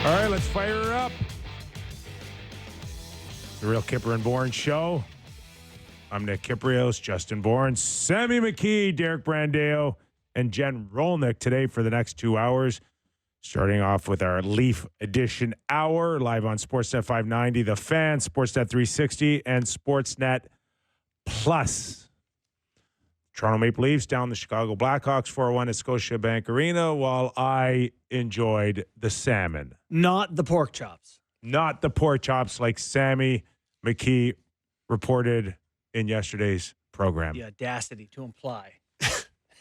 All right, let's fire her up. The Real Kyper and Bourne Show. I'm Nick Kypreos, Justin Bourne, Sammy McKee, Derek Brandeo, and Jen Rolnick today for the next 2 hours. Starting off with our Leaf Edition hour, live on Sportsnet 590, The Fan, Sportsnet 360, and Sportsnet Plus. Toronto Maple Leafs down the Chicago Blackhawks 4-1 at Scotiabank Arena, while I enjoyed the salmon. Not the pork chops. Not the pork chops like Sammy McKee reported in yesterday's program. The audacity to imply.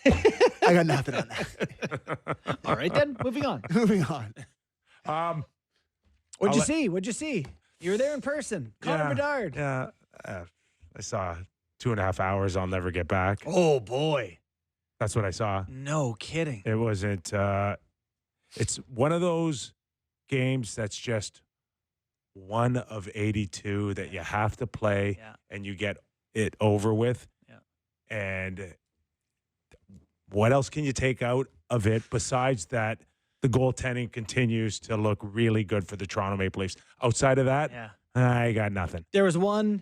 I got nothing on that. All right, then. Moving on. Moving on. What'd you see? What'd you see? You were there in person. Connor Bedard. Yeah. I saw 2.5 hours I'll never get back. Oh, boy. That's what I saw. No kidding. It wasn't. It's one of those games that's just one of 82 that you have to play and you get it over with. Yeah. And what else can you take out of it besides that the goaltending continues to look really good for the Toronto Maple Leafs? Outside of that, I got nothing. There was one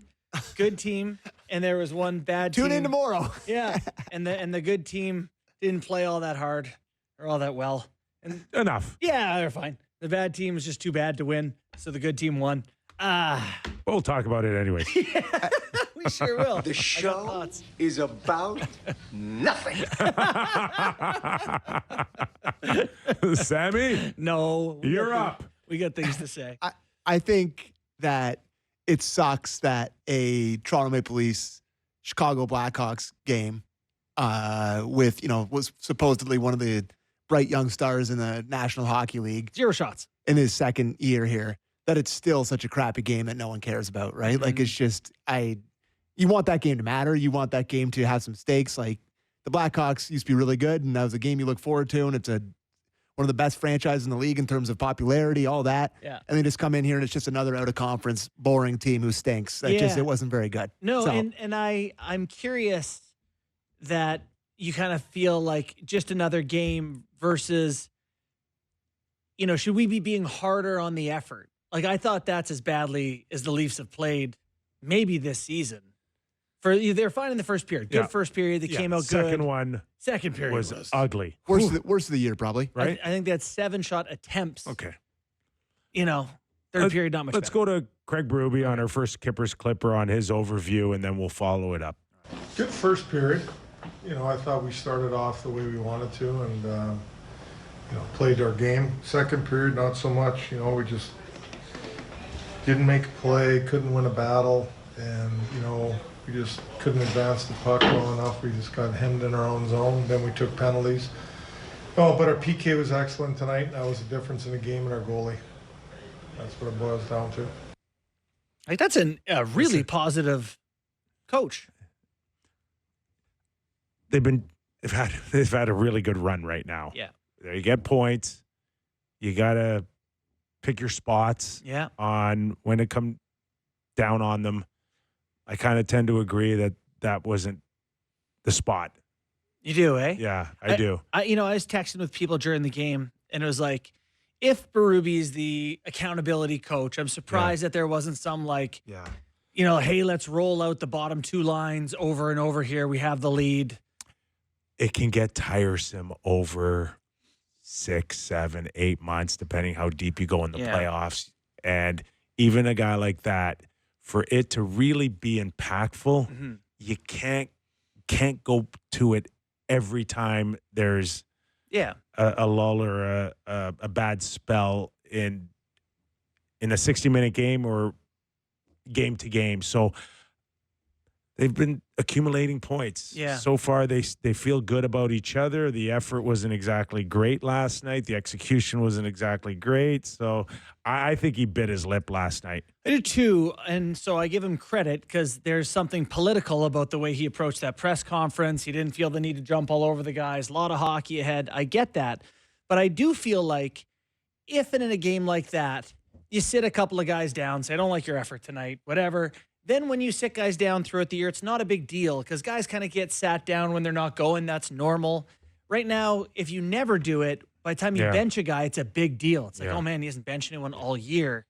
good team and there was one bad team. Tune in tomorrow. Yeah. And the good team didn't play all that hard or all that well. And Enough. yeah, they're fine. The bad team was just too bad to win, so the good team won. We'll talk about it anyway. Yeah, we sure will. The show is about nothing. Sammy? No. You're up. We got things to say. I think that it sucks that a Toronto Maple Leafs Chicago Blackhawks game was supposedly one of the bright young stars in the National Hockey League. 0 shots. In his second year here, that it's still such a crappy game that no one cares about, right? Mm-hmm. Like, it's just, you want that game to matter. You want that game to have some stakes. Like, the Blackhawks used to be really good, and that was a game you look forward to, and it's one of the best franchises in the league in terms of popularity, all that. Yeah. And they just come in here, and it's just another out-of-conference, boring team who stinks. It wasn't very good. No, So, and I'm curious that you kind of feel like just another game versus, should we be being harder on the effort? Like, I thought that's as badly as the Leafs have played maybe this season. They're fine in the first period. Good first period. They came out good. Second period was ugly. worst of the year, probably. Right? I think they had 7 shot attempts. Okay. Third period, not much Let's better. go to Craig Berube on our first Kippers Clipper on his overview, and then we'll follow it up. Good first period. I thought we started off the way we wanted to and, played our game. Second period, not so much. We just didn't make a play, couldn't win a battle, and, we just couldn't advance the puck well enough. We just got hemmed in our own zone. Then we took penalties. Oh, but our PK was excellent tonight, and that was the difference in the game and our goalie. That's what it boils down to. Like, that's a really positive coach. They've had a really good run right now. Yeah. You get points. You gotta pick your spots. Yeah. On when it come down on them. I kind of tend to agree that wasn't the spot. You do, eh? Yeah, I do. I was texting with people during the game, and it was like, if Berube's the accountability coach, I'm surprised that there wasn't some hey, let's roll out the bottom 2 lines over and over here. We have the lead. It can get tiresome over 6, 7, 8 months, depending how deep you go in the playoffs. And even a guy like that, for it to really be impactful, you can't go to it every time there's a lull or a bad spell in a 60-minute game or game to game. So they've been accumulating points. Yeah. So far, they feel good about each other. The effort wasn't exactly great last night. The execution wasn't exactly great. So I think he bit his lip last night. I do too, and so I give him credit because there's something political about the way he approached that press conference. He didn't feel the need to jump all over the guys. A lot of hockey ahead. I get that. But I do feel like if in a game like that, you sit a couple of guys down, say, I don't like your effort tonight, whatever. Then when you sit guys down throughout the year, it's not a big deal because guys kind of get sat down when they're not going. That's normal. Right now, if you never do it, By the time you Yeah. bench a guy, it's a big deal. It's like, Yeah. oh man, he hasn't benched anyone all year.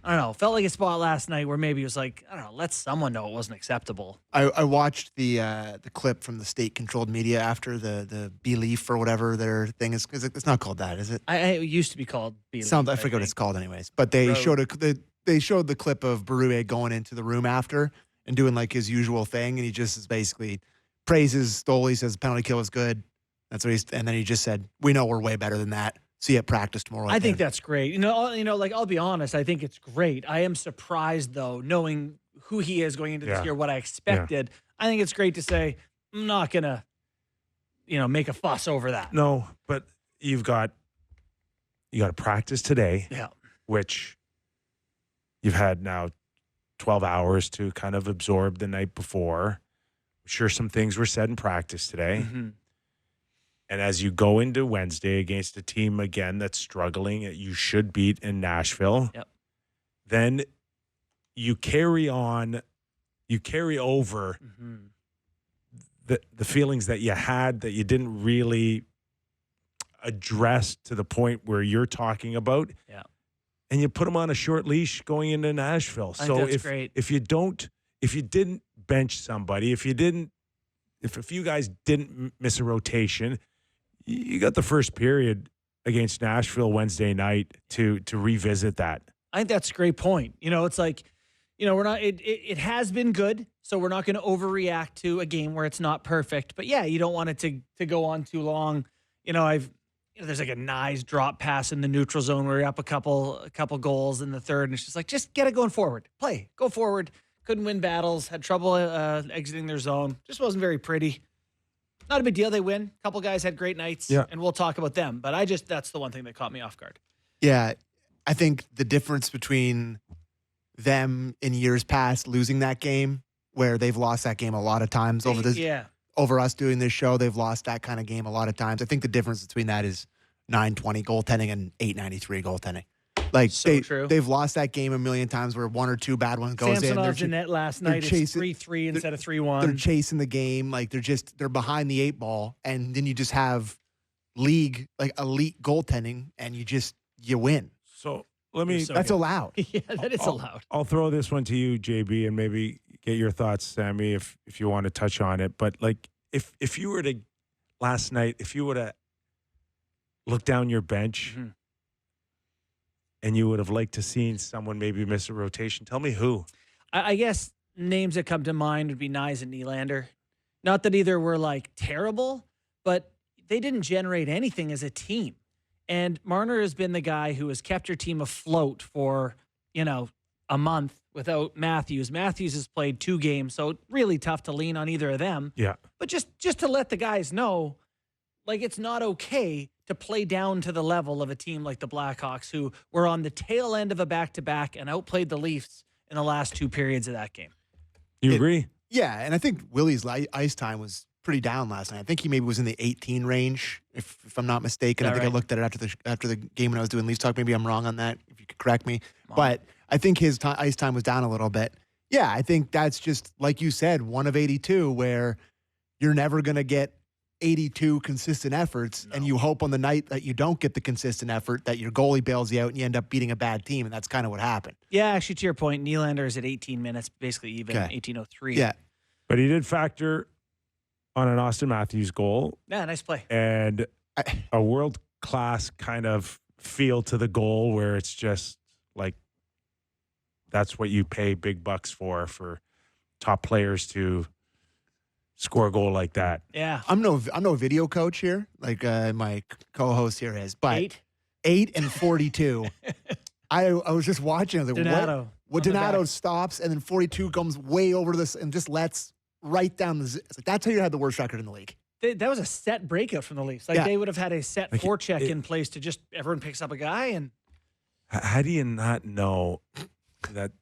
I don't know. Felt like a spot last night where maybe it was like, I don't know, let someone know it wasn't acceptable. I watched the clip from the state-controlled media after the Belief or whatever their thing is. It's not called that, is it? It used to be called Belief, I forget what it's called anyways. But they showed the clip of Berube going into the room after and doing like his usual thing, and he just is basically praises Stolarz, says penalty kill was good. That's what and then he just said, "We know we're way better than that. See you at practice tomorrow." I think that's great. Like I'll be honest, I think it's great. I am surprised though, knowing who he is going into this year, what I expected. I think it's great to say, I'm not gonna, make a fuss over that. No, but you got to practice today. Yeah. Which you've had now 12 hours to kind of absorb the night before. I'm sure some things were said in practice today. Mm-hmm. And as you go into Wednesday against a team, again, that's struggling, that you should beat in Nashville, then you carry over the feelings that you had that you didn't really address to the point where you're talking about. Yeah. And you put them on a short leash going into Nashville. I think that's great. If you didn't bench somebody, if a few guys didn't miss a rotation, you got the first period against Nashville Wednesday night to revisit that. I think that's a great point. It's like, we're not, it has been good, so we're not going to overreact to a game where it's not perfect. But yeah, you don't want it to go on too long. There's like a nice drop pass in the neutral zone where you're up a couple goals in the third, and it's just like, just get it going forward. Go forward. Couldn't win battles, had trouble exiting their zone. Just wasn't very pretty. Not a big deal. They win. A couple guys had great nights, and we'll talk about them. But that's the one thing that caught me off guard. Yeah, I think the difference between them in years past losing that game, where they've lost that game a lot of times over us doing this show, they've lost that kind of game a lot of times. I think the difference between that is 920 goaltending and 893 goaltending. Like true. They've lost that game a million times where one or two bad ones goes in. Samsonov's in net last night. It's 3-3 instead of 3-1. They're chasing the game. Like they're behind the 8 ball, and then you just have elite goaltending, and you win. So That's allowed. Yeah, that is allowed. I'll throw this one to you, JB, and maybe get your thoughts, Sammy, if you want to touch on it. But like, if you were to last night, if you were to look down your bench. Mm-hmm. And you would have liked to seen someone maybe miss a rotation. Tell me who. I guess names that come to mind would be Nyes and Nylander. Not that either were like terrible, but they didn't generate anything as a team. And Marner has been the guy who has kept your team afloat for, a month without Matthews. Matthews has played 2 games, so really tough to lean on either of them. Yeah. But just to let the guys know, like, it's not okay to play down to the level of a team like the Blackhawks, who were on the tail end of a back-to-back and outplayed the Leafs in the last 2 periods of that game. You agree? Yeah, and I think Willie's ice time was pretty down last night. I think he maybe was in the 18 range, if I'm not mistaken. I think I looked at it after the game when I was doing Leafs Talk. Maybe I'm wrong on that, if you could correct me. But I think his ice time was down a little bit. Yeah, I think that's just, like you said, 1 of 82, where you're never going to get 82 consistent efforts, and you hope on the night that you don't get the consistent effort that your goalie bails you out and you end up beating a bad team, and that's kind of what happened. Yeah, actually, to your point, Nylander is at 18 minutes, basically even, 18:03. Yeah. But he did factor on an Austin Matthews goal. Yeah, nice play. And a world-class kind of feel to the goal where it's just like that's what you pay big bucks for top players to score a goal like that. Yeah. I'm no video coach here, like my co-host here is, but 8 and 42. I was just watching. I was like, Donato. What Donato stops, and then 42 comes way over this and just lets right down the. It's like, that's how you had the worst record in the league. That was a set breakout from the Leafs. They would have had a set forecheck in place to just everyone picks up a guy. And how do you not know that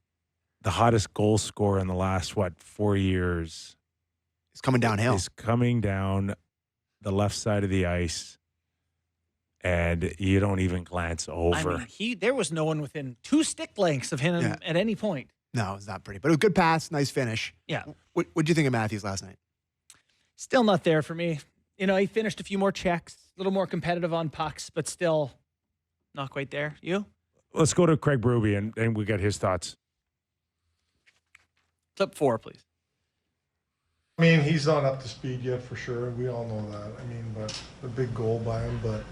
the hottest goal scorer in the last 4 years? It's coming downhill. He's coming down the left side of the ice, and you don't even glance over. I mean, there was no one within 2 stick lengths of him at any point. No, it's not pretty, but it was a good pass, nice finish. Yeah. What did you think of Matthews last night? Still not there for me. He finished a few more checks, a little more competitive on pucks, but still not quite there. You? Let's go to Craig Berube and we get his thoughts. Clip 4, please. I mean, he's not up to speed yet for sure. We all know that. I mean, but a big goal by him, but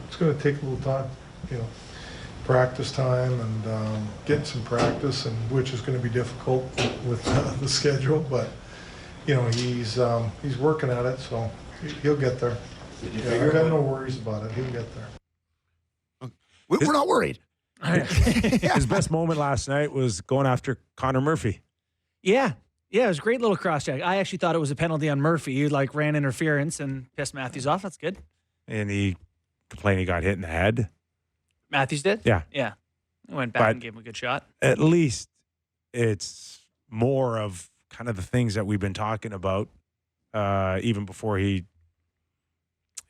it's going to take a little time, practice time and getting some practice, and which is going to be difficult with the schedule. But he's working at it, so he'll get there. I've got no worries about it. He'll get there. We're not worried. His best moment last night was going after Connor Murphy. Yeah. Yeah, it was a great little cross-check. I actually thought it was a penalty on Murphy. He ran interference and pissed Matthews off. That's good. And he complained he got hit in the head. Matthews did? Yeah. Yeah. He went back and gave him a good shot. At least it's more of kind of the things that we've been talking about even before he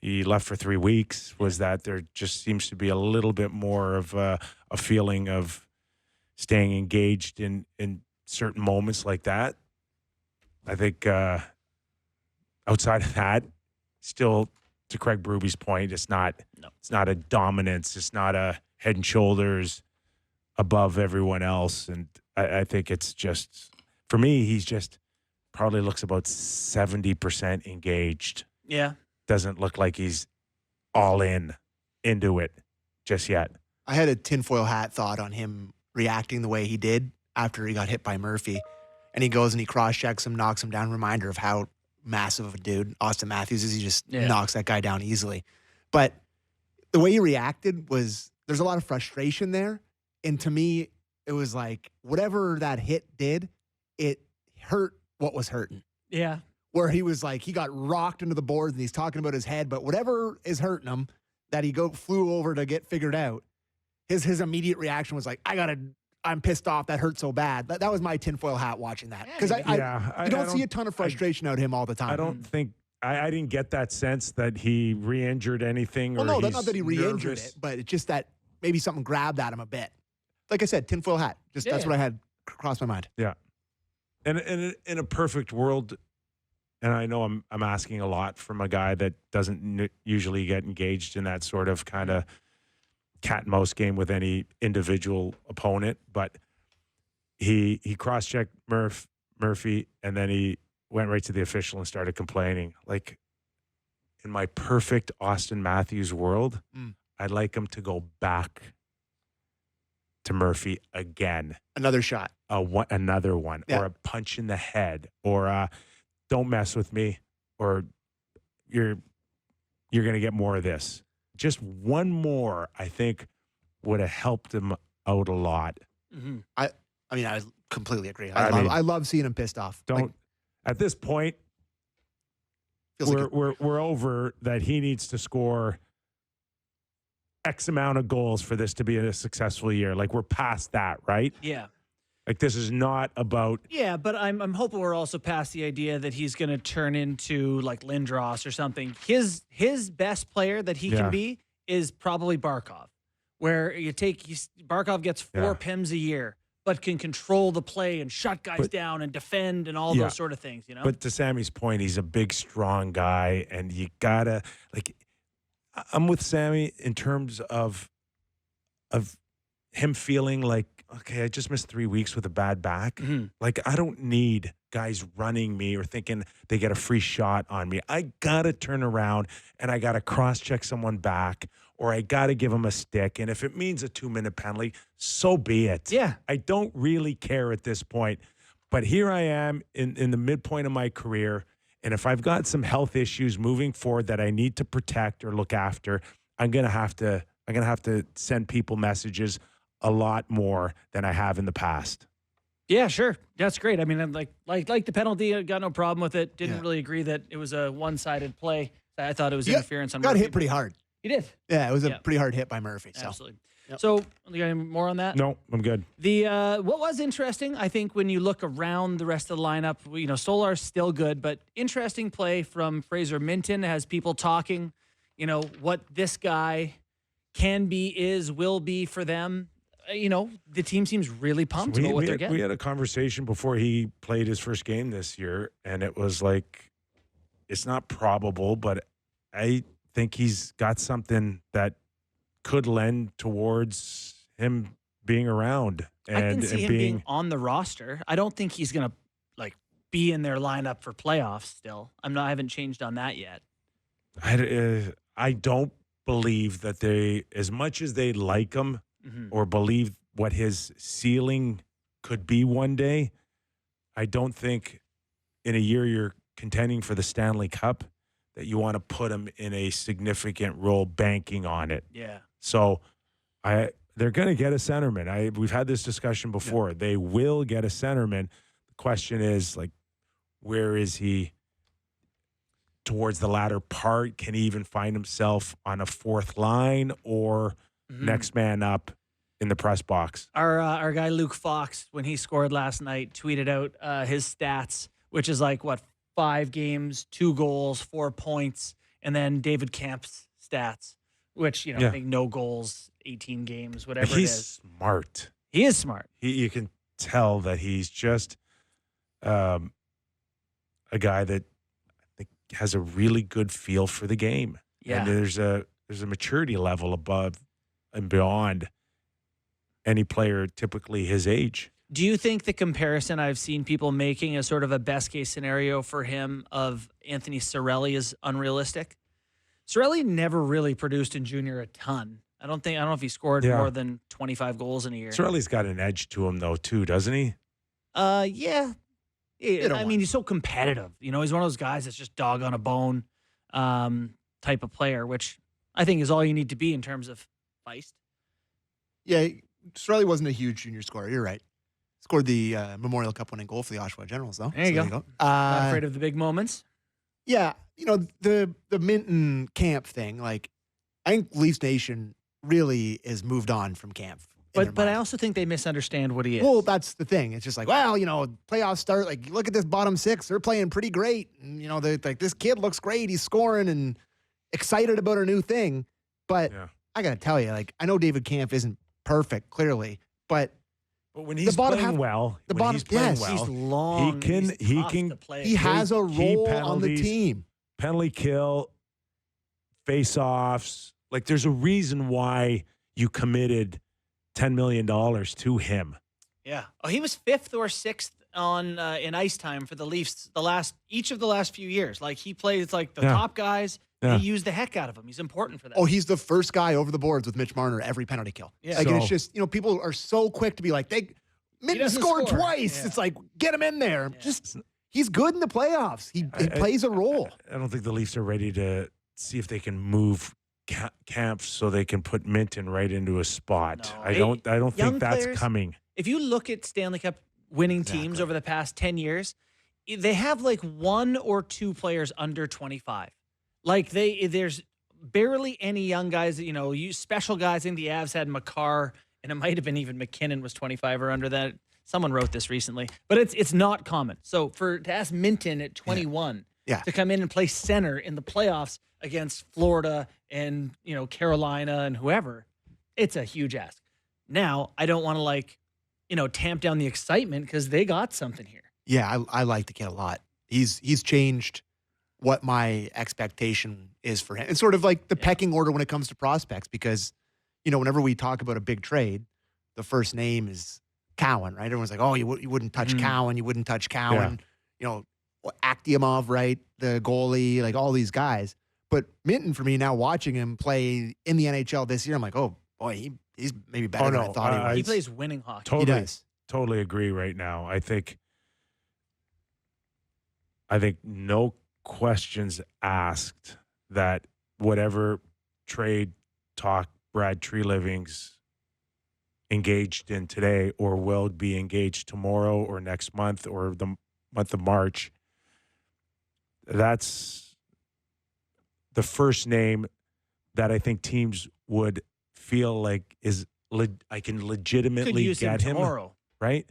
left for 3 weeks, was that there just seems to be a little bit more of a feeling of staying engaged in certain moments like that. I think outside of that, still to Craig Berube's point, it's not a dominance. It's not a head and shoulders above everyone else. And I think it's just, for me, he's just probably looks about 70% engaged. Yeah. Doesn't look like he's all into it just yet. I had a tinfoil hat thought on him reacting the way he did after he got hit by Murphy. And he goes and he cross-checks him, knocks him down. Reminder of how massive of a dude Austin Matthews is. He just knocks that guy down easily. But the way he reacted was, there's a lot of frustration there. And to me, it was like, whatever that hit did, it hurt what was hurting. Yeah. Where he was like, he got rocked into the boards and he's talking about his head, but whatever is hurting him that he flew over to get figured out, his immediate reaction was like, I'm pissed off. That hurt so bad. That was my tinfoil hat watching that. Because I don't see a ton of frustration out of him all the time. I don't think, I didn't get that sense that he re-injured anything. Well, or no, not that he re-injured nervous. it, but it's just that maybe something grabbed at him a bit. Like I said, tinfoil hat. That's what I had crossed my mind. Yeah. And in a perfect world, and I know I'm asking a lot from a guy that doesn't usually get engaged in that sort of kind of cat and mouse game with any individual opponent, but he cross-checked Murphy, and then he went right to the official and started complaining. Like, in my perfect Austin Matthews world, I'd like him to go back to Murphy again. Another shot. Another one. Yeah. Or a punch in the head. Or don't mess with me. Or you're going to get more of this. Just one more, I think, would have helped him out a lot. Mm-hmm. I completely agree. I love seeing him pissed off. At this point, we're over that he needs to score X amount of goals for this to be a successful year. Like, we're past that, right? Yeah. Like, this is not about. Yeah, but I'm hoping we're also past the idea that he's going to turn into like Lindros or something. His best player that he can be is probably Barkov, where Barkov gets 4 PIMs a year, but can control the play and shut guys down and defend and all those sort of things, But to Sammy's point, he's a big, strong guy, and you gotta, like, I'm with Sammy in terms of him feeling like, okay, I just missed 3 weeks with a bad back. Mm-hmm. Like, I don't need guys running me or thinking they get a free shot on me. I got to turn around and I got to cross-check someone back, or I got to give them a stick. And if it means a 2-minute penalty, so be it. Yeah. I don't really care at this point. But here I am in the midpoint of my career, and if I've got some health issues moving forward that I need to protect or look after, I'm going to have to send people messages a lot more than I have in the past. Yeah, sure. That's great. I mean, I'm like the penalty, I got no problem with it. Didn't really agree that it was a one-sided play. I thought it was interference on Murphy. Got hit pretty hard. He did. Yeah, it was a pretty hard hit by Murphy. So. Absolutely. Yep. So, you got any more on that? No, I'm good. What was interesting, I think, when you look around the rest of the lineup, Stolarz still good, but interesting play from Fraser Minton has people talking, what this guy can be, will be for them. The team seems really pumped about what they're getting. We had a conversation before he played his first game this year, and it was like, it's not probable, but I think he's got something that could lend towards him being around I can and, see and him being being on the roster. I don't think he's going to like be in their lineup for playoffs still. I haven't changed on that yet. I don't believe that they, as much as they like him or believe what his ceiling could be one day, I don't think in a year you're contending for the Stanley Cup that you want to put him in a significant role banking on it. Yeah. So they're going to get a centerman. We've had this discussion before. Yeah. They will get a centerman. The question is, like, where is he towards the latter part? Can he even find himself on a fourth line or next man up in the press box? Our guy Luke Fox, when he scored last night, tweeted out his stats, which is like, 5 games, 2 goals, 4 points, and then David Kamp's stats, which, I think no goals, 18 games, whatever it is. He's smart. He is smart. You can tell that he's just a guy that I think has a really good feel for the game. Yeah. And there's a maturity level above and beyond any player typically his age. Do you think the comparison I've seen people making as sort of a best case scenario for him of Anthony Cirelli is unrealistic? Cirelli never really produced in junior a ton. I don't know if he scored more than 25 goals in a year. Cirelli's got an edge to him though too, doesn't he? Yeah. I mean, he's so competitive. He's one of those guys that's just dog on a bone type of player, which I think is all you need to be in terms of feist. Yeah, Cirelli wasn't a huge junior scorer. You're right. Scored the Memorial Cup winning goal for the Oshawa Generals, though. There you go. Not afraid of the big moments. Yeah, the Minton Camp thing. Like, I think Leafs Nation really is moved on from Camp. But I also think they misunderstand what he is. Well, that's the thing. It's just like, well, playoffs start. Like, look at this bottom 6; they're playing pretty great. And, like this kid looks great. He's scoring and excited about a new thing. But I gotta tell you, like, I know David Kampf isn't perfect, clearly, but when he's playing well, he's long. He has a role on the team. Penalty kill, face-offs. Like, there's a reason why you committed $10 million to him. Yeah. Oh, he was 5th or 6th on in ice time for the Leafs each of the last few years. Like, he plays like the top guys. Yeah. He used the heck out of him. He's important for that. Oh, he's the first guy over the boards with Mitch Marner every penalty kill. Yeah. Like, and it's just, people are so quick to be like, Minton scored twice. Yeah. It's like, get him in there. Yeah. Just, he's good in the playoffs. He plays a role. I don't think the Leafs are ready to see if they can move Camp so they can put Minton right into a spot. No. I don't think that's coming. If you look at Stanley Cup winning teams over the past 10 years, they have like 1 or 2 players under 25. Like, there's barely any young guys, special guys. I think the Avs had Makar, and it might have been even McKinnon was 25 or under that. Someone wrote this recently, but it's not common. So to ask Minton at 21 to come in and play center in the playoffs against Florida and, Carolina and whoever, it's a huge ask. Now, I don't want to tamp down the excitement because they got something here. Yeah, I like the kid a lot. He's changed what my expectation is for him. It's sort of like the pecking order when it comes to prospects, because, whenever we talk about a big trade, the first name is Cowan, right? Everyone's like, oh, you wouldn't touch Cowan. You wouldn't touch Cowan. Yeah. Akhtiamov, right? The goalie, like all these guys. But Minton, for me now, watching him play in the NHL this year, I'm like, oh, boy, he's maybe better than I thought he was. He plays winning hockey. Totally, he does. Totally agree right now. I think no questions asked that whatever trade talk Brad Treliving's engaged in today or will be engaged tomorrow or next month or the month of March, that's the first name that I think teams would feel like I can legitimately get him tomorrow. Right?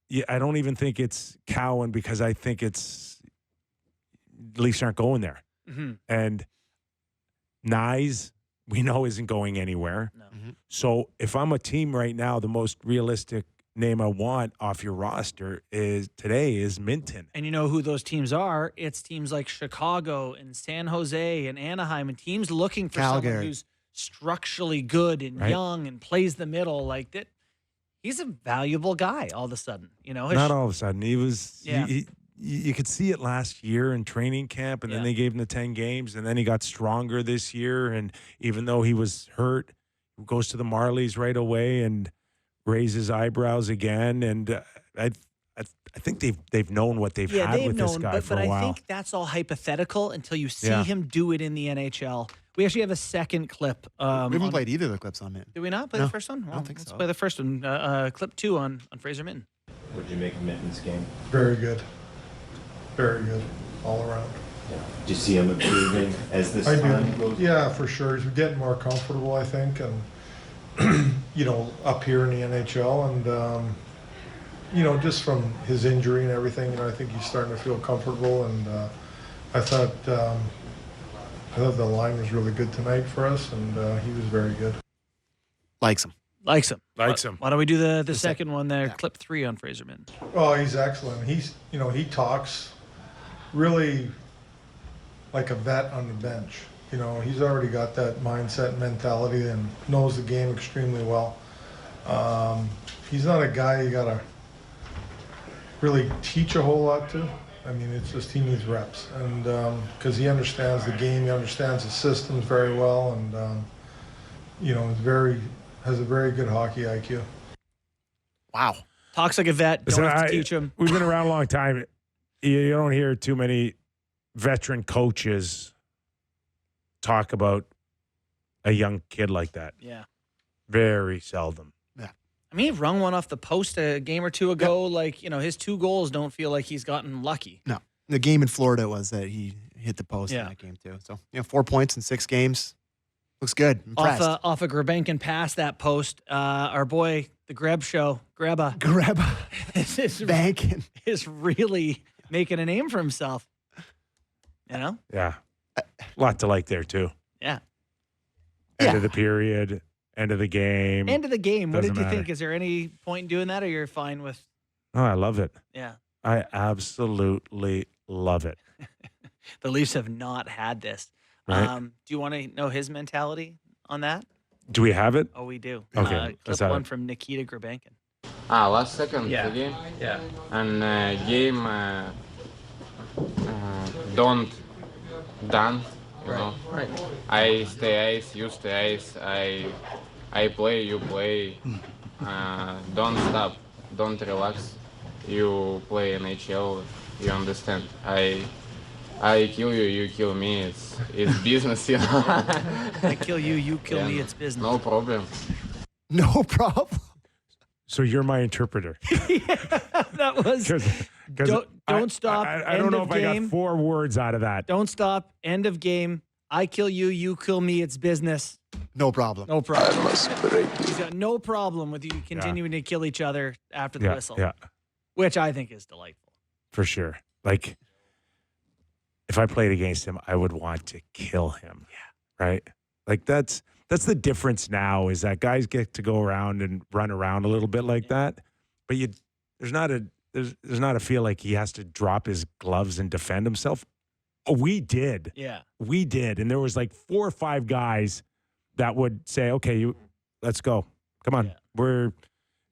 Yeah, I don't even think it's Cowan because I think it's Leafs aren't going there. Mm-hmm. And Nyes, we know, isn't going anywhere. No. Mm-hmm. So if I'm a team right now, the most realistic name I want off your roster today is Minton. And you know who those teams are? It's teams like Chicago and San Jose and Anaheim, and teams looking for someone Calgary. who's structurally good and Right. young and plays the middle like that. He's a valuable guy all of a sudden. You know, Not all of a sudden. He was. Yeah. You could see it last year in training camp, and then Yeah. they gave him the 10 games, and then he got stronger this year. And even though he was hurt, he goes to the Marlies right away and raises eyebrows again. And I think they've known what they've had they've with known, this guy but for a I while. think that's all hypothetical until you see Yeah. him do it in the NHL. We actually have a second clip. We haven't played either of the clips on it. Did we not play No, the first one? I don't think let's so. play the first one. Clip 2 on Fraser Minton. What did you make of Minton's game? Very good. Very good all around. Do you see him improving as this I time do. goes? Yeah, for sure. He's getting more comfortable, I think, and up here in the NHL, and just from his injury and everything, I think he's starting to feel comfortable. And I thought the line was really good tonight for us, and he was very good. Likes him. Likes him. Likes him. Why don't we do the second one there? Yeah. Clip 3 on Fraser Minton. Oh, he's excellent. He's he talks really like a vet on the bench. He's already got that mindset and mentality and knows the game extremely well. He's not a guy you gotta really teach a whole lot to. I mean, it's just he needs reps, and because he understands the game, he understands the systems very well, and has a very good hockey IQ. Wow. Talks like a vet. Don't have to teach him. We've been around a long time. You don't hear too many veteran coaches talk about a young kid like that. Yeah. Very seldom. I mean, he rung one off the post a game or two ago. Like, his 2 goals don't feel like he's gotten lucky. No. The game in Florida was that he hit the post in that game too. So, 4 points in 6 games. Looks good. Impressed. Off a Grabenkin pass that post, our boy, the Greb show, Greba, Banking. is really making a name for himself. Yeah. A lot to like there, too. Yeah. End of the period, end of the game. End of the game. What did Doesn't you matter. think? Is there any point in doing that, or you're fine with? Oh, I love it. Yeah. I absolutely love it. The Leafs have not had this. Right. Do you want to know his mentality on that? Do we have it? Oh, we do. Okay, Clip let's have one it. from Nikita Grabenkin. Last second Yeah. the game. Yeah. And game don't done, you know. Right. I stay ice, you stay ice. I play, you play. Don't stop, don't relax. You play NHL, you understand. I kill you, you kill me. It's business, you know. I kill you, you kill me. Yeah, It's business. No problem. No problem. So you're my interpreter. That was. 'Cause Don't stop, I don't end know of if I game. got 4 words out of that. Don't stop. End of game. I kill you, you kill me. It's business. No problem. No problem. He's got no problem with you continuing to kill each other after the whistle, Yeah, which I think is delightful. for sure. Like, if I played against him, I would want to kill him. Yeah. Right? Like, that's the difference now is that guys get to go around and run around a little bit like that. But there's not a feel like he has to drop his gloves and defend himself. Oh, we did. Yeah. We did. And there was like 4 or 5 guys that would say, okay, let's go. Come on. Yeah.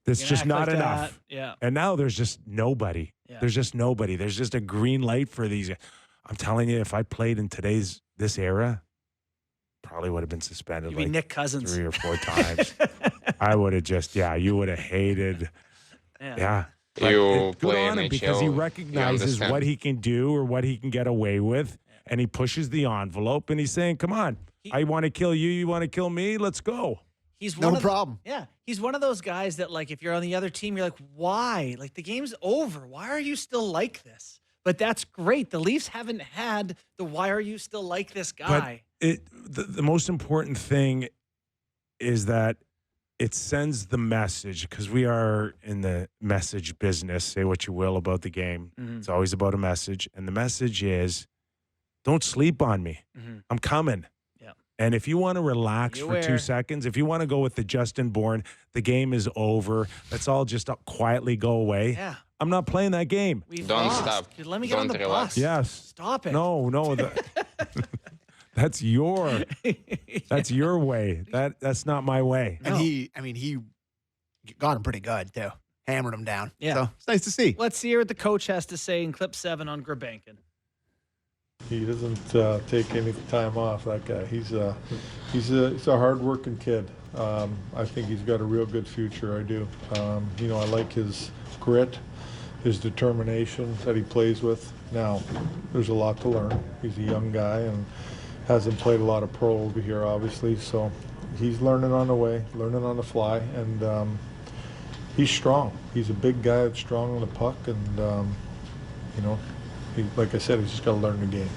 It's You can just act not like enough. that. Yeah. And now there's just nobody. Yeah. There's just nobody. There's just a green light for these. I'm telling you, if I played in this era, probably would have been suspended You'd be like Nick Cousins 3 or 4 times. I would have just, you would have hated. Yeah. But You good play on him NHL, because he you recognizes understand. what he can do or what he can get away with, and he pushes the envelope, and he's saying, come on, I want to kill you, you want to kill me, let's go. He's No one of problem. Yeah. He's one of those guys that, like, if you're on the other team, you're like, why? Like, the game's over. Why are you still like this? But that's great. The Leafs haven't had the why are you still like this guy. But the most important thing is that it sends the message, because we are in the message business. Say what you will about the game. Mhm. It's always about a message. And the message is, don't sleep on me. Mhm. I'm coming. Yeah. And if you want to relax for Beware. 2 seconds, if you want to go with the Justin Bourne, the game is over. Let's all just quietly go away. Yeah. I'm not playing that game. We've Don't lost. stop. Let me get on Don't the relax. bus. Yes. Stop it. No. That's your way. That's not my way. And he got him pretty good too. Hammered him down. Yeah. So it's nice to see. Let's hear what the coach has to say in clip 7 on Grabankin. He doesn't take any time off. That guy. He's a hard-working kid. I think he's got a real good future. I do. I like his grit, his determination that he plays with. Now, there's a lot to learn. He's a young guy and hasn't played a lot of pro over here, obviously. So he's learning on the way, learning on the fly, and he's strong. He's a big guy that's strong on the puck, and like I said, he's just got to learn the game.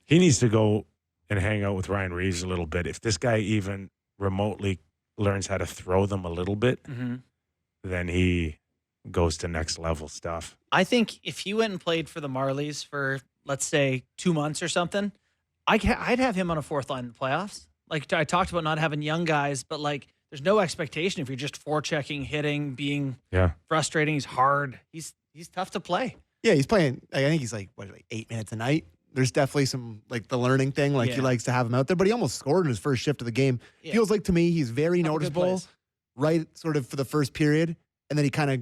He needs to go and hang out with Ryan Reeves a little bit. If this guy even remotely learns how to throw them a little bit, then he goes to next level stuff. I think if he went and played for the Marlies for, let's say, 2 months or something, I'd have him on a fourth line in the playoffs. Like I talked about not having young guys, but like there's no expectation if you're just forechecking, hitting, being frustrating. He's hard. He's tough to play. Yeah, he's playing. I think he's like 8 minutes a night. There's definitely some like the learning thing. Like he likes to have him out there, but he almost scored in his first shift of the game. Yeah. Feels like to me he's very Couple good noticeable, plays. right? Sort of for the first period, and then he kind of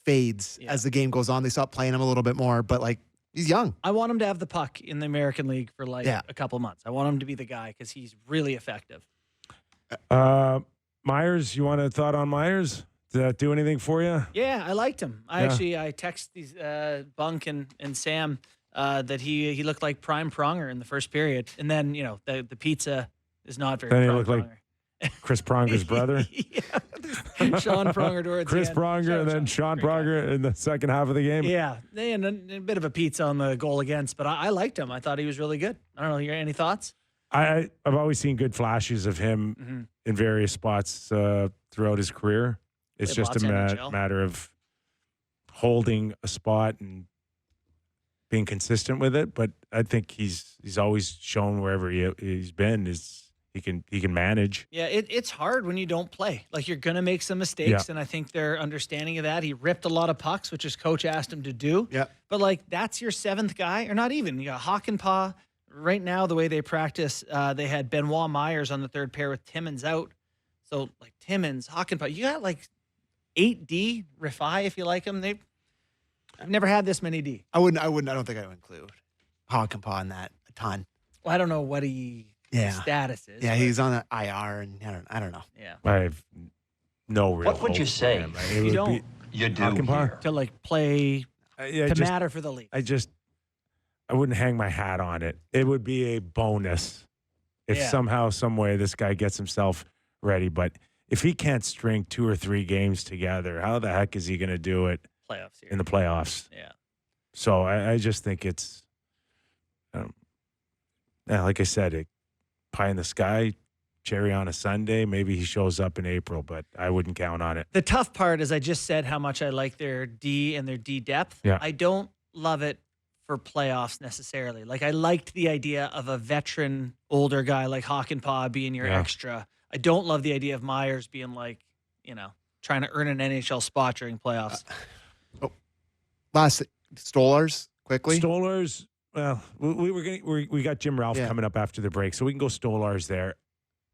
fades as the game goes on. They stop playing him a little bit more, but like he's young. I want him to have the puck in the American League for like a couple months. I want him to be the guy because he's really effective. Myers, you want a thought on Myers? Did that do anything for you? Yeah, I liked him. I text these Bunk and Sam that he looked like prime Pronger in the first period, and then the pizza is not very. Then he prime looked Pronger. like Chris Pronger's brother. Sean Pronger towards Chris the end. Pronger and then Sean Pronger in the second half of the game. Yeah, and a bit of a pizza on the goal against, but I liked him. I thought he was really good. I don't know. Any thoughts? I've always seen good flashes of him in various spots throughout his career. It's Played just a lots NHL. matter of holding a spot and being consistent with it. But I think he's always shown wherever he's been he can manage. Yeah, it's hard when you don't play. Like you're gonna make some mistakes, and I think they're understanding of that. He ripped a lot of pucks, which his coach asked him to do. Yeah, but like that's your seventh guy, or not even. You got Hakanpää. Right now, the way they practice, they had Benoit Myers on the third pair with Timmins out. So like Timmins, Hakanpää, you got like 8D, Rifai if you like them. I've never had this many D. I don't think I would include Hakanpää in that a ton. Well, I don't know what his status is. Yeah, he's on an IR, and I don't know. Yeah, I have no real. What would you say? You don't. You do Hakanpää? here. To like play matter for the league. I wouldn't hang my hat on it. It would be a bonus if somehow, some way, this guy gets himself ready. But if he can't string 2 or 3 games together, how the heck is he going to do it Playoffs here. in the playoffs? Yeah. So I just think it's, like I said, pie in the sky, cherry on a Sunday. Maybe he shows up in April, but I wouldn't count on it. The tough part is I just said how much I like their D and their D depth. Yeah. I don't love it for playoffs necessarily. Like I liked the idea of a veteran older guy like Hakanpää being your extra. I don't love the idea of Myers being like, trying to earn an NHL spot during playoffs. Last Stolarz quickly. Stolarz. Well, we got Jim Ralph coming up after the break, so we can go Stolarz there.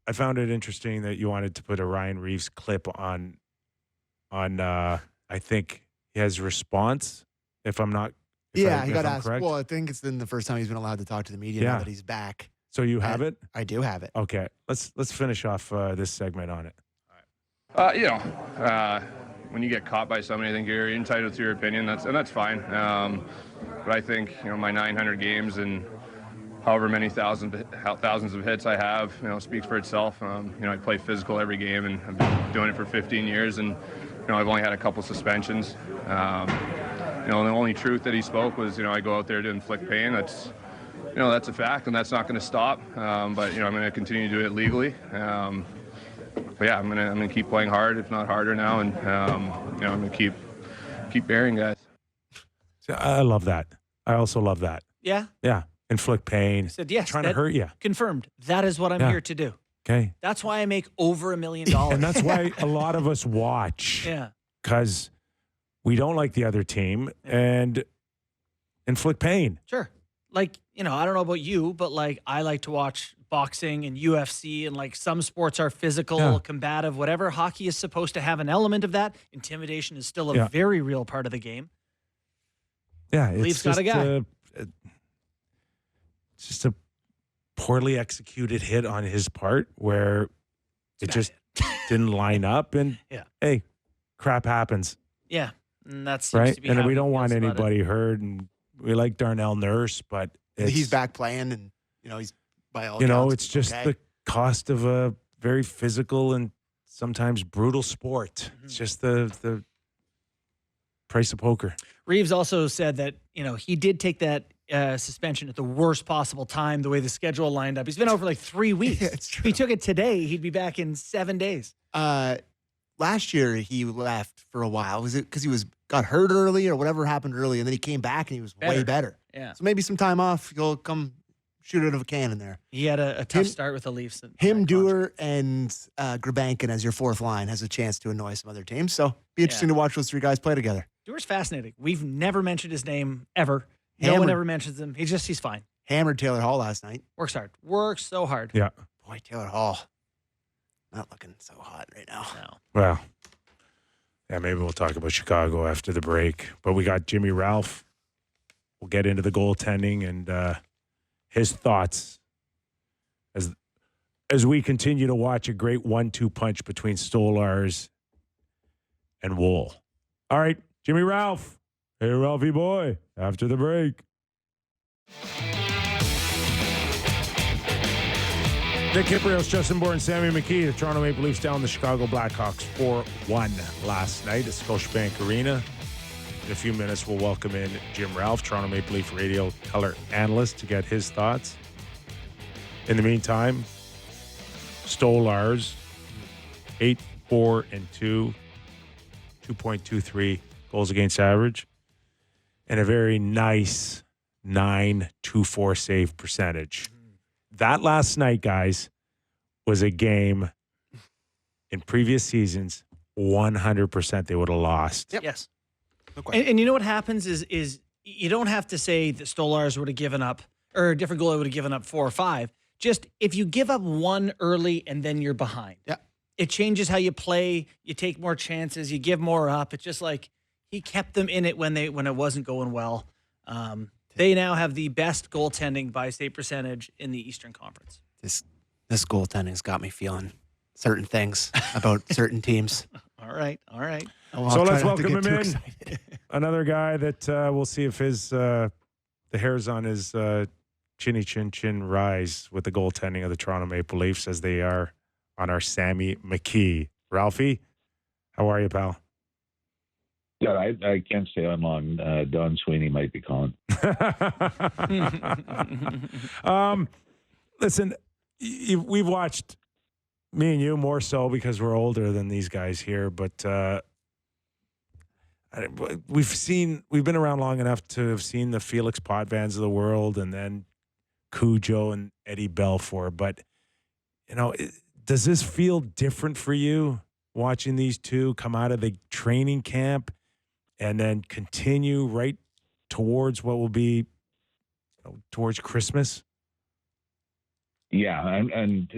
I found it interesting that you wanted to put a Ryan Reeves clip on. I think his response. If I'm not. He got I'm asked. correct. Well, I think it's been the first time he's been allowed to talk to the media now that he's back. So you have it? I do have it. Okay, let's finish off this segment on it. When you get caught by somebody, I think you're entitled to your opinion. That's fine. But I think my 900 games and however many thousands of hits I have, speaks for itself. I play physical every game, and I've been doing it for 15 years, and I've only had a couple suspensions. The only truth that he spoke was, I go out there to inflict pain. That's a fact, and that's not going to stop. But I'm going to continue to do it legally. But yeah, I'm gonna keep playing hard, if not harder now, and I'm gonna keep bearing, guys. I love that. I also love that. Yeah. Yeah. inflict pain. I said, yes. Trying to hurt you. Confirmed. That is what I'm here to do. Okay. That's why I make over $1 million. And that's why a lot of us watch. Yeah. Because we don't like the other team and inflict pain. Sure. Like, I don't know about you, but like I like to watch boxing and UFC, and like some sports are physical, combative, whatever. Hockey is supposed to have an element of that. Intimidation is still a very real part of the game. Yeah. Leafs got a guy. It's just a poorly executed hit on his part where it just didn't line up. And hey, crap happens. Yeah. And that's right. And we don't want anybody hurt. And we like Darnell Nurse, but he's back playing, and he's by all accounts, it's just the cost of a very physical and sometimes brutal sport. It's just the price of poker. Reeves also said that he did take that suspension at the worst possible time, the way the schedule lined up. He's been out for like 3 weeks. If he took it today, he'd be back in 7 days. Last year he left for a while. Was it because he got hurt early or whatever happened early, and then he came back and he was way better. Yeah. So maybe some time off, he'll come shoot out of a cannon there. He had a tough start with the Leafs. Dewar, and Grabankin as your fourth line has a chance to annoy some other teams. So be interesting to watch those three guys play together. Dewar's fascinating. We've never mentioned his name ever. No one ever mentions him. He's fine. Hammered Taylor Hall last night. Works hard. Works so hard. Yeah. Boy, Taylor Hall. Not looking so hot right now. No. Well, yeah, maybe we'll talk about Chicago after the break. But we got Jimmy Ralph. We'll get into the goaltending and his thoughts as we continue to watch a great 1-2 punch between Stolarz and Wool. All right, Jimmy Ralph. Hey, Ralphie boy, after the break. Nick Kypreos, Justin Bourne, and Sam McKee. The Toronto Maple Leafs down the Chicago Blackhawks 4-1 last night at Scotiabank Arena. In a few minutes, we'll welcome in Jim Ralph, Toronto Maple Leaf radio color analyst, to get his thoughts. In the meantime, Stolarz, 8-4-2, 2.23 goals against average, and a very nice 9.24 save percentage. That last night, guys, was a game in previous seasons, 100% they would have lost. Yep. Yes. And you know what happens is you don't have to say that Stolarz would have given up, or a different goalie would have given up 4 or 5. Just if you give up one early and then you're behind, it changes how you play. You take more chances. You give more up. It's just like he kept them in it when it wasn't going well. They now have the best goaltending by save percentage in the Eastern Conference. This goaltending's got me feeling certain things about certain teams. All right. Oh, so let's welcome him in. Another guy that we'll see if the hairs on his chinny chin rise with the goaltending of the Toronto Maple Leafs as they are on our Sammy McKee. Ralphie, how are you, pal? Yeah, I can't stay on long. Don Sweeney might be calling. Listen, we've watched, me and you more so because we're older than these guys here, but we've been around long enough to have seen the Felix Potvins of the world and then Cujo and Eddie Belfour. But, does this feel different for you watching these two come out of the training camp and then continue right towards what will be towards Christmas? Yeah, and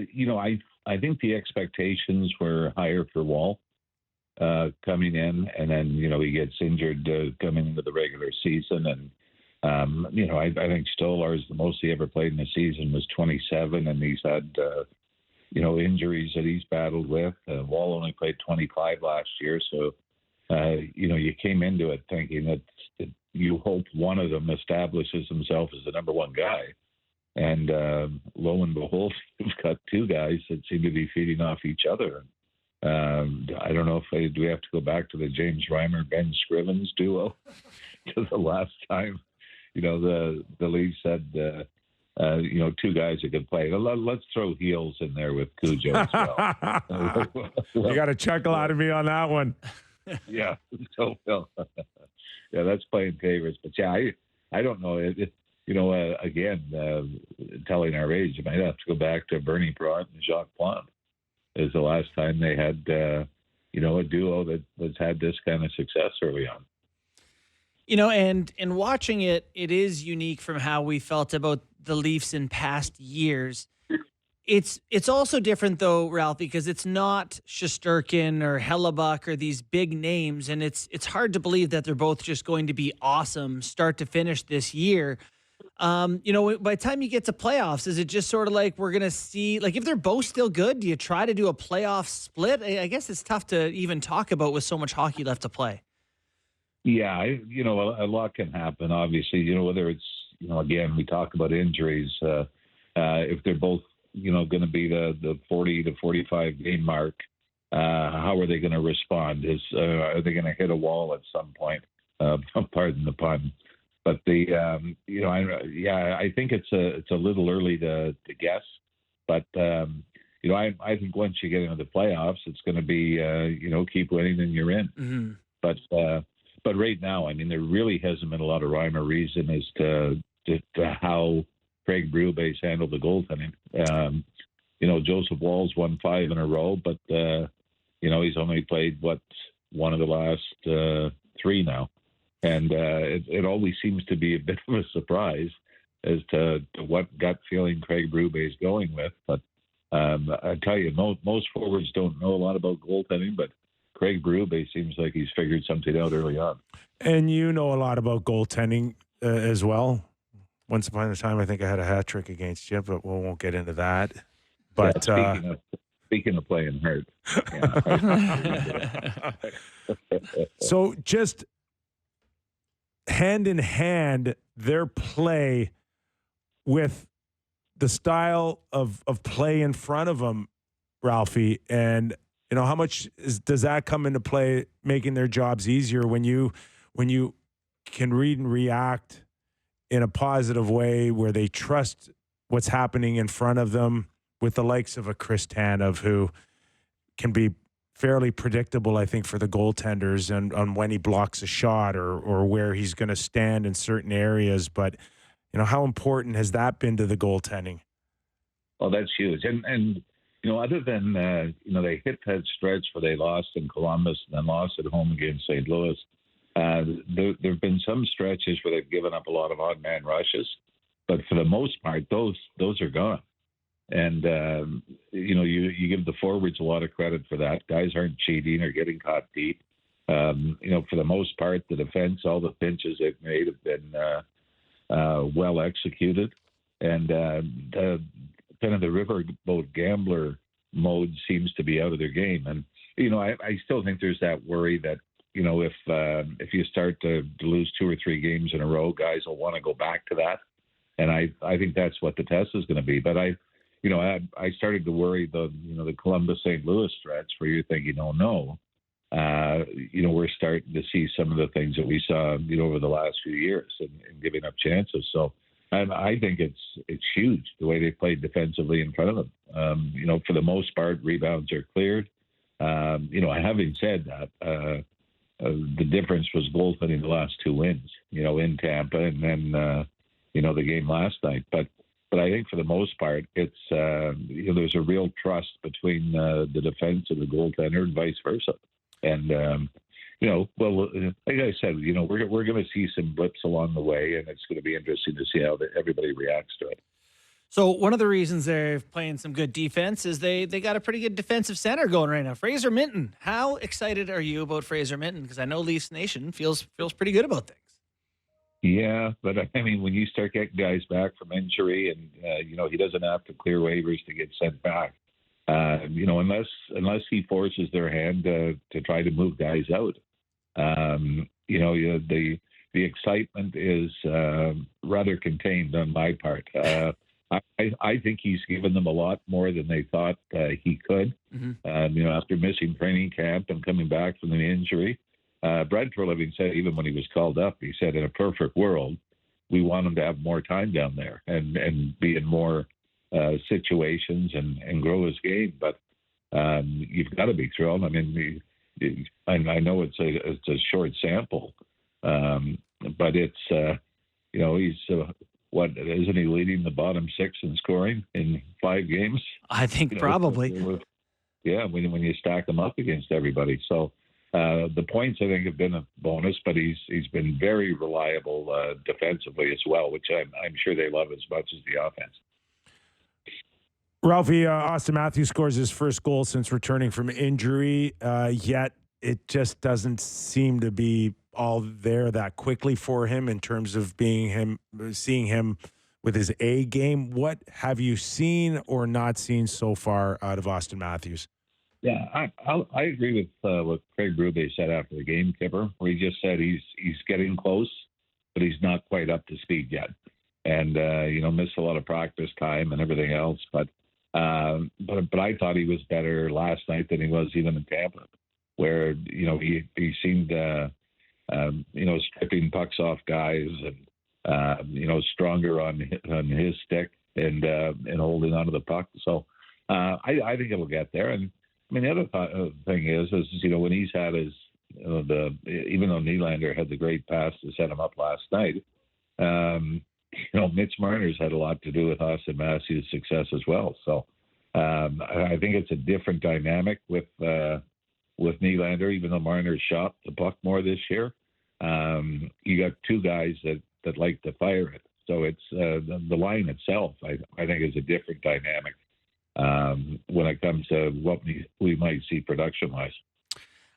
I think the expectations were higher for Wall coming in, and then he gets injured coming into the regular season, and I think Stolarz, the most he ever played in a season was 27, and he's had injuries that he's battled with. Wall only played 25 last year, so you came into it thinking that you hope one of them establishes himself as the number one guy. And lo and behold, we've got two guys that seem to be feeding off each other. I don't know if do we have to go back to the James Reimer, Ben Scrivens duo? Because the last time, the Leafs had, two guys that could play. Let's throw heels in there with Cujo as well. You got a chuckle out of me on that one. Yeah. So, yeah, that's playing favorites. But yeah, I don't know. again, telling our age, you might have to go back to Bernie Perrott and Jacques Plante. Is the last time they had, a duo that's had this kind of success early on. And in watching it, it is unique from how we felt about the Leafs in past years. It's also different though, Ralph, because it's not Shesterkin or Hellebuck or these big names, and it's hard to believe that they're both just going to be awesome start to finish this year. By the time you get to playoffs, is it just sort of like we're going to see, like if they're both still good, do you try to do a playoff split? I guess it's tough to even talk about with so much hockey left to play. Yeah, a lot can happen, obviously, whether it's, again, we talk about injuries, if they're both, going to be the 40 to 45 game mark, how are they going to respond? Are they going to hit a wall at some point? Pardon the pun. But I think it's a little early to guess. But I think once you get into the playoffs, it's going to be keep winning and you're in. Mm-hmm. But right now, I mean, there really hasn't been a lot of rhyme or reason as to how Craig Berube's handled the goaltending. Joseph Woll's won 5 in a row, but he's only played one of the last 3 now. And it always seems to be a bit of a surprise as to what gut feeling Craig Berube is going with. But I tell you, most forwards don't know a lot about goaltending, but Craig Berube seems like he's figured something out early on. And you know a lot about goaltending as well. Once upon a time, I think I had a hat trick against you, but we won't get into that. But speaking of playing hurt. Yeah. So just hand in hand, their play with the style of play in front of them, Ralphie, and how much does that come into play, making their jobs easier when you can read and react in a positive way where they trust what's happening in front of them, with the likes of a Chris Tanev, who can be fairly predictable, I think, for the goaltenders and on when he blocks a shot or where he's going to stand in certain areas. But, how important has that been to the goaltending? Oh, that's huge. And other than, they hit that stretch where they lost in Columbus and then lost at home against St. Louis, there have been some stretches where they've given up a lot of odd man rushes. But for the most part, those are gone. And, you give the forwards a lot of credit for that. Guys aren't cheating or getting caught deep. For the most part, the defense, all the pinches they've made have been well executed. And the kind of the riverboat gambler mode seems to be out of their game. And, I still think there's that worry that, if you start to lose 2 or 3 games in a row, guys will want to go back to that. And I think that's what the test is going to be. But I started to worry the Columbus St. Louis stretch where you're thinking, oh no, we're starting to see some of the things that we saw, over the last few years and giving up chances. So I think it's huge the way they played defensively in front of them. For the most part, rebounds are cleared. Having said that, the difference was goaltending the last 2 wins, in Tampa and then, the game last night. But I think for the most part, it's there's a real trust between the defense and the goaltender and vice versa. And like I said, we're going to see some blips along the way, and it's going to be interesting to see how everybody reacts to it. So one of the reasons they're playing some good defense is they got a pretty good defensive center going right now. Fraser Minten. How excited are you about Fraser Minten? Because I know Leafs Nation feels pretty good about things. Yeah, but I mean, when you start getting guys back from injury and, he doesn't have to clear waivers to get sent back, unless he forces their hand to try to move guys out, the excitement is rather contained on my part. I think he's given them a lot more than they thought he could, after missing training camp and coming back from the injury. Brad Treliving said, even when he was called up, he said, in a perfect world, we want him to have more time down there and be in more situations and grow his game. But you've got to be thrilled. I mean, I know it's a short sample, but it's, he's isn't he leading the bottom 6 in scoring in 5 games? I think probably. When you stack them up against everybody. So the points, I think, have been a bonus, but he's been very reliable defensively as well, which I'm sure they love as much as the offense. Ralphie, Austin Matthews scores his first goal since returning from injury, yet it just doesn't seem to be all there that quickly for him in terms of seeing him with his A game. What have you seen or not seen so far out of Austin Matthews? Yeah, I agree with what Craig Berube said after the game, Kyper, where he just said he's getting close, but he's not quite up to speed yet, and missed a lot of practice time and everything else. But I thought he was better last night than he was even in Tampa, where he seemed stripping pucks off guys and stronger on his stick and holding onto the puck. So I think it'll get there. And I mean, the other thing is when he's had his even though Nylander had the great pass to set him up last night, Mitch Marner's had a lot to do with Austin Matthews' success as well. So I think it's a different dynamic with Nylander, even though Marner shot the puck more this year. You got 2 guys that like to fire it. So it's the line itself, I think, is a different dynamic when it comes to what we might see production-wise.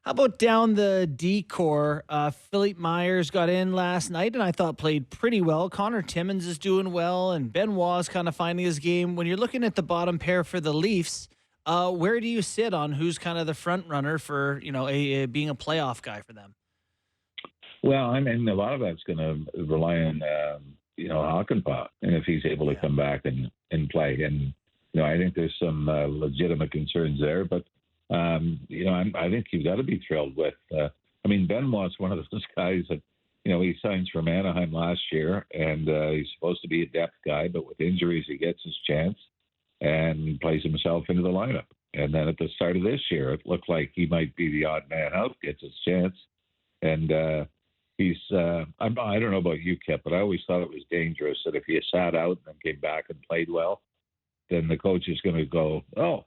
How about down the D-core? Philippe Myers got in last night and I thought played pretty well. Connor Timmins is doing well and Benoit's kind of finding his game. When you're looking at the bottom pair for the Leafs, where do you sit on who's kind of the front runner for, being a playoff guy for them? Well, I mean, a lot of that's going to rely on, Hakanpää, and if he's able to come back and play. And, I think there's some legitimate concerns there, but I think you've got to be thrilled with. Benoit's one of those guys that, he signs from Anaheim last year, and he's supposed to be a depth guy, but with injuries, he gets his chance and plays himself into the lineup. And then at the start of this year, it looked like he might be the odd man out, gets his chance, and he's. I don't know about you, Kip, but I always thought it was dangerous that if he sat out and then came back and played well, then the coach is going to go, oh.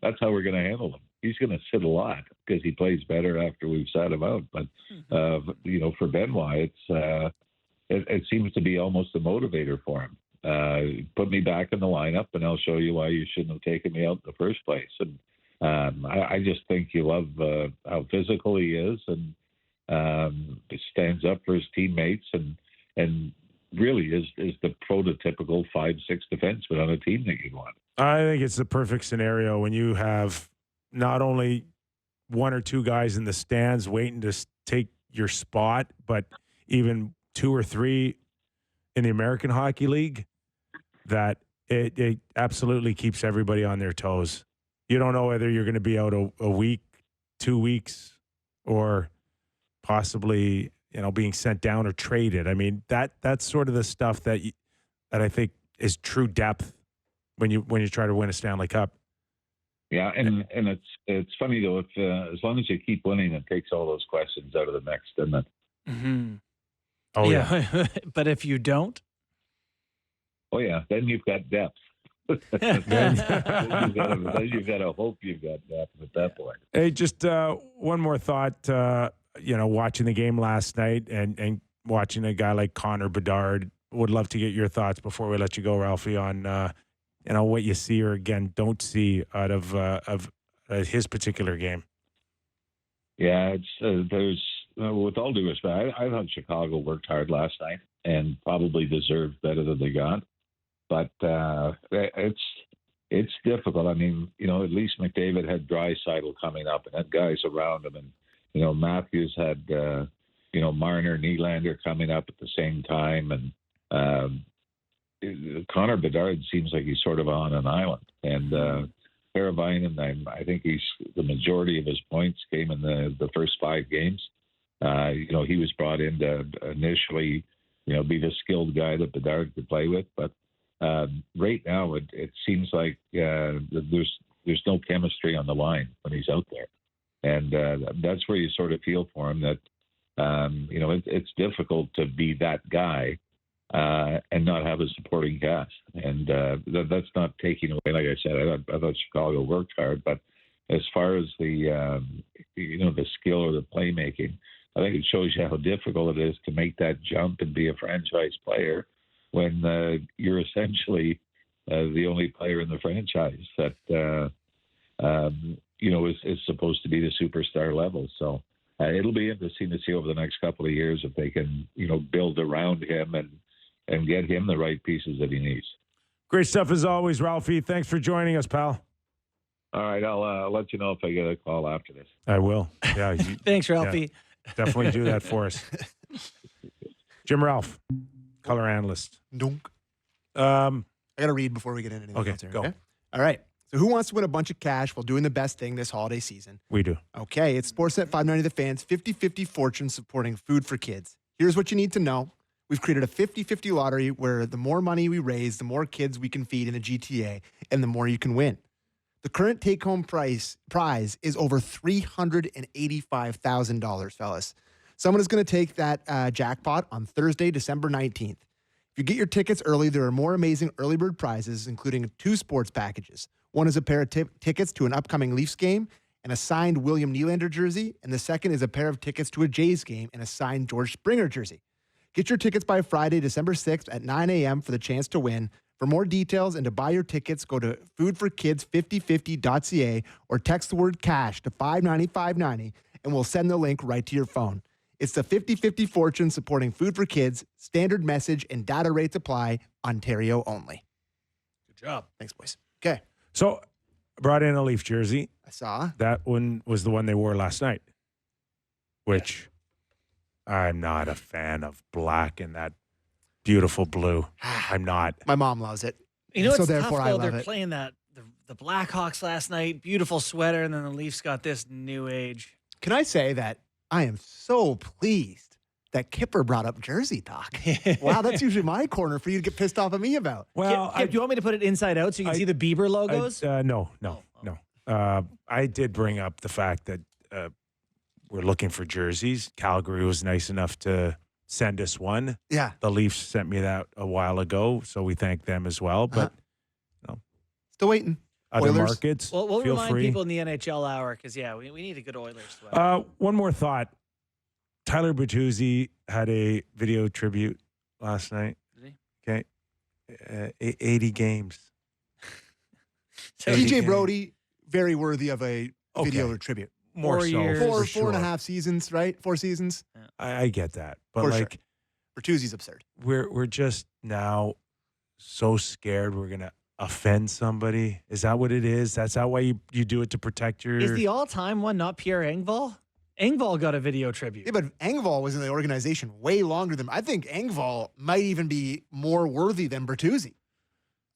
That's how we're going to handle him. He's going to sit a lot because he plays better after we've sat him out. But for Benoit, it seems to be almost a motivator for him. Put me back in the lineup, and I'll show you why you shouldn't have taken me out in the first place. And I just think you love how physical he is, and stands up for his teammates, and really is the prototypical 5-6 defenseman on a team that you want. I think it's the perfect scenario when you have not only 1 or 2 guys in the stands waiting to take your spot, but even 2 or 3 in the American Hockey League, that it absolutely keeps everybody on their toes. You don't know whether you're going to be out a week, 2 weeks, or possibly, being sent down or traded. I mean, that's sort of the stuff that I think is true depth when you try to win a Stanley Cup. Yeah, and it's funny though, if as long as you keep winning, it takes all those questions out of the mix, doesn't it? Mm-hmm. Oh yeah. But if you don't, then you've got depth. then you've got to hope you've got depth at that point. Hey, just one more thought. Watching the game last night and watching a guy like Connor Bedard, would love to get your thoughts before we let you go, Ralphie, on what you see or again don't see out of his particular game. Yeah, it's there's with all due respect, I thought Chicago worked hard last night and probably deserved better than they got, but it's difficult. I mean, at least McDavid had Draisaitl coming up and had guys around him, and Matthews had Marner, Nylander coming up at the same time, and Connor Bedard seems like he's sort of on an island. And Teravainen, I think the majority of his points came in the first 5 games. He was brought in to initially, be the skilled guy that Bedard could play with. But right now, it seems like there's no chemistry on the line when he's out there. And that's where you sort of feel for him that, it's difficult to be that guy and not have a supporting cast. And that's not taking away, like I said, I thought Chicago worked hard, but as far as the the skill or the playmaking, I think it shows you how difficult it is to make that jump and be a franchise player when you're essentially the only player in the franchise that is supposed to be the superstar level. So it'll be interesting to see over the next couple of years if they can build around him and get him the right pieces that he needs. Great stuff as always, Ralphie. Thanks for joining us, pal. All right, I'll let you know if I get a call after this. I will. Yeah. Thanks, Ralphie. Yeah, definitely do that for us. Jim Ralph, color analyst. Dunk. I got to read before we get into anything else here, go. okay? All right. So who wants to win a bunch of cash while doing the best thing this holiday season? We do. Okay, it's Sportsnet 590 The Fans 50-50 fortune supporting food for kids. Here's what you need to know. We've created a 50-50 lottery where the more money we raise, the more kids we can feed in the GTA, and the more you can win. The current take-home prize is over $385,000, fellas. Someone is going to take that jackpot on Thursday, December 19th. If you get your tickets early, there are more amazing early bird prizes, including 2 sports packages. One is a pair of tickets to an upcoming Leafs game and a signed William Nylander jersey, and the second is a pair of tickets to a Jays game and a signed George Springer jersey. Get your tickets by Friday, December 6th at 9 a.m. for the chance to win. For more details and to buy your tickets, go to foodforkids5050.ca or text the word cash to 590-590 and we'll send the link right to your phone. It's the 50-50 fortune supporting food for kids. Standard message and data rates apply. Ontario only. Good job. Thanks, boys. Okay. So, brought in a Leaf jersey. I saw. That one was the one they wore last night, which I'm not a fan of black and that beautiful blue. I'm not. My mom loves it. You know what's so tough, therefore though? I love They're it. playing the Blackhawks last night. Beautiful sweater, and then the Leafs got this new age. Can I say that I am so pleased that Kyper brought up jersey talk? Wow, that's usually my corner for you to get pissed off at me about. Well, Kip, do you want me to put it inside out so you can see the Bieber logos? No. I did bring up the fact that we're looking for jerseys. Calgary was nice enough to send us one. Yeah. The Leafs sent me that a while ago, so we thank them as well. But still waiting. Other Oilers? markets, We'll feel remind free. people in the NHL hour because, we need a good Oilers sweater. One more thought. Tyler Bertuzzi had a video tribute last night. Did he? Okay. 80 games. TJ Brody, very worthy of a video tribute. More so. years. for Four sure. and a half seasons, right? 4 seasons. I get that. But For sure. like Bertuzzi's absurd. we're just now so scared we're gonna offend somebody. Is that what it is? That's that why you do it to protect your Is the all-time one not Pierre Engvall? Engvall got a video tribute. Yeah, but Engvall was in the organization way longer than I think Engvall might even be more worthy than Bertuzzi.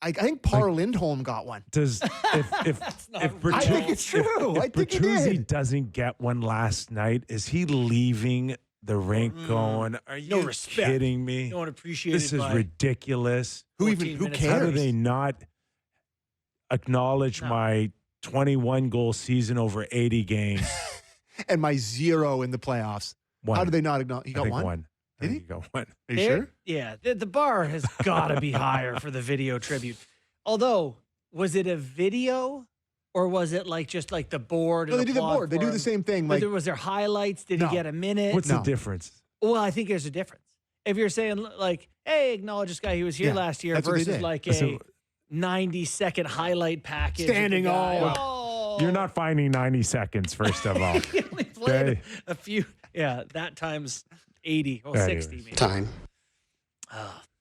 I think Par Lindholm got one. does if Bertuzzi, I think it's true. I think he Bertuzzi did. doesn't get one last night, is he leaving the rink going, are you No respect. kidding me? No one appreciated This is by ridiculous. Who 14 minutes. How do cares? they not acknowledge my 21-goal season over 80 games? And my 0 in the playoffs. One. How did they not acknowledge? He I got think one? one. I Did think he got one. Are you sure? Yeah, the bar has got to be higher for the video tribute. Although, was it a video or was it just like the board? No, and they do the applause board. They for do him? the same thing. But Like, was there highlights? Did No. he get a minute? What's No. the difference? Well, I think there's a difference. If you're saying hey, acknowledge this guy, he was here Yeah, last year that's what they versus did. like a So- 90-second highlight package. of the Standing guy. all- You're not finding 90 seconds, first of all. He only played Okay. a few. Yeah, that times 80 or Anyways. 60 maybe. Time.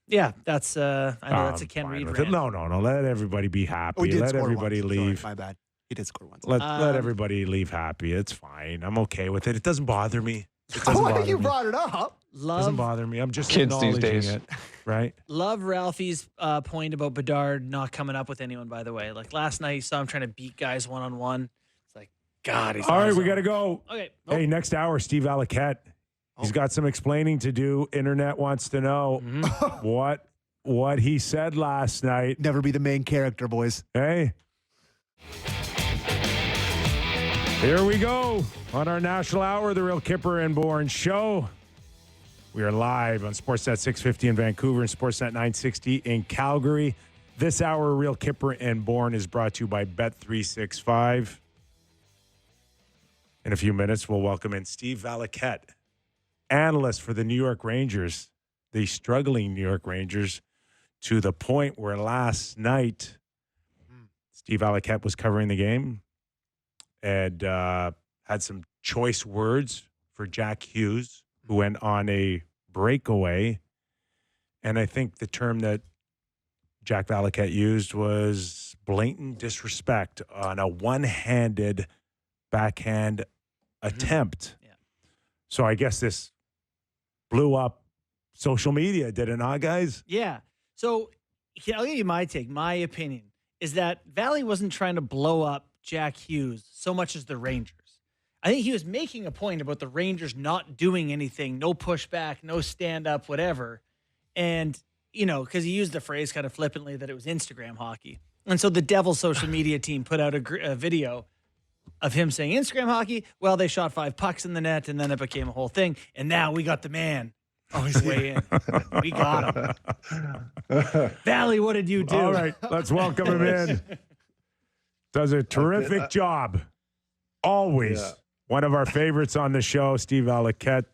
Yeah, that's I know that's a Ken fine Reed with it. rant. No. Let everybody be happy. oh, he did Let score everybody once. Sorry, leave. my bad. He did score once. Let Um, everybody leave happy. It's fine. I'm okay with it. It doesn't bother me. It doesn't Why bother you me. brought it up? Doesn't Love bother me. I'm just Kids these acknowledging days. it, right? Love Ralphie's point about Bedard not coming up with anyone, by the way. Like last night, you saw him trying to beat guys one-on-one. It's like, God, he's All on right, his we own. got to go. Okay. Hey, next hour, Steve Valiquette. He's got some explaining to do. Internet wants to know what he said last night. Never be the main character, boys. Hey. Here we go on our national hour, the Real Kyper and Bourne Show. We are live on Sportsnet 650 in Vancouver and Sportsnet 960 in Calgary. This hour, Real Kyper and Bourne is brought to you by Bet365. In a few minutes, we'll welcome in Steve Valiquette, analyst for the New York Rangers, the struggling New York Rangers, to the point where last night Steve Valiquette was covering the game and had some choice words for Jack Hughes, who went on a breakaway. And I think the term that Jack Valiquette used was blatant disrespect on a one-handed backhand attempt. Yeah. So I guess this blew up social media, did it not, guys? Yeah. So I'll give you my take. My opinion is that Valley wasn't trying to blow up Jack Hughes so much as the Rangers. I think he was making a point about the Rangers not doing anything, no pushback, no stand-up, whatever. And, you know, because he used the phrase kind of flippantly that it was Instagram hockey. And so the Devils social media team put out a video of him saying Instagram hockey. Well, they shot 5 pucks in the net, and then it became a whole thing. And now we got the man. Oh, he's way in. We got him. Valley, what did you do? All right, let's welcome him in. Does a terrific job. Always. Yeah. One of our favorites on the show, Steve Valiquette.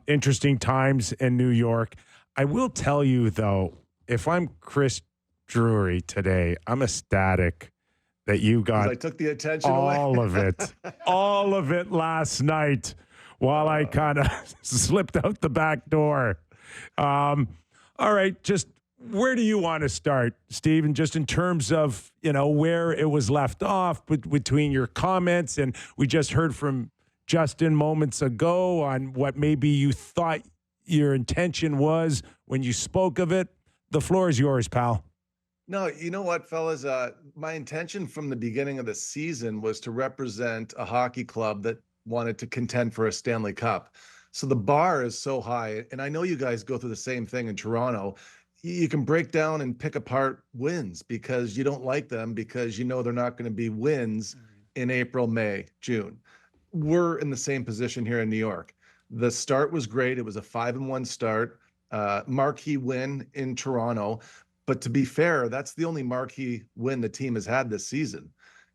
Interesting times in New York. I will tell you, though, if I'm Chris Drury today, I'm ecstatic that you got I took the attention all away. of it. All of it last night while I kind of slipped out the back door. All right, just where do you want to start, Steve? Just in terms of, you know, where it was left off between your comments, and we just heard from Justin moments ago on what maybe you thought your intention was when you spoke of it. The floor is yours, pal. No, you know what, fellas? My intention from the beginning of the season was to represent a hockey club that wanted to contend for a Stanley Cup. So the bar is so high, and I know you guys go through the same thing in Toronto. You can break down and pick apart wins because you don't like them because you know they're not going to be wins in April, May, June. We're in the same position here in New York. The start was great. It was a 5-1 start, marquee win in Toronto. But to be fair, that's the only marquee win the team has had this season.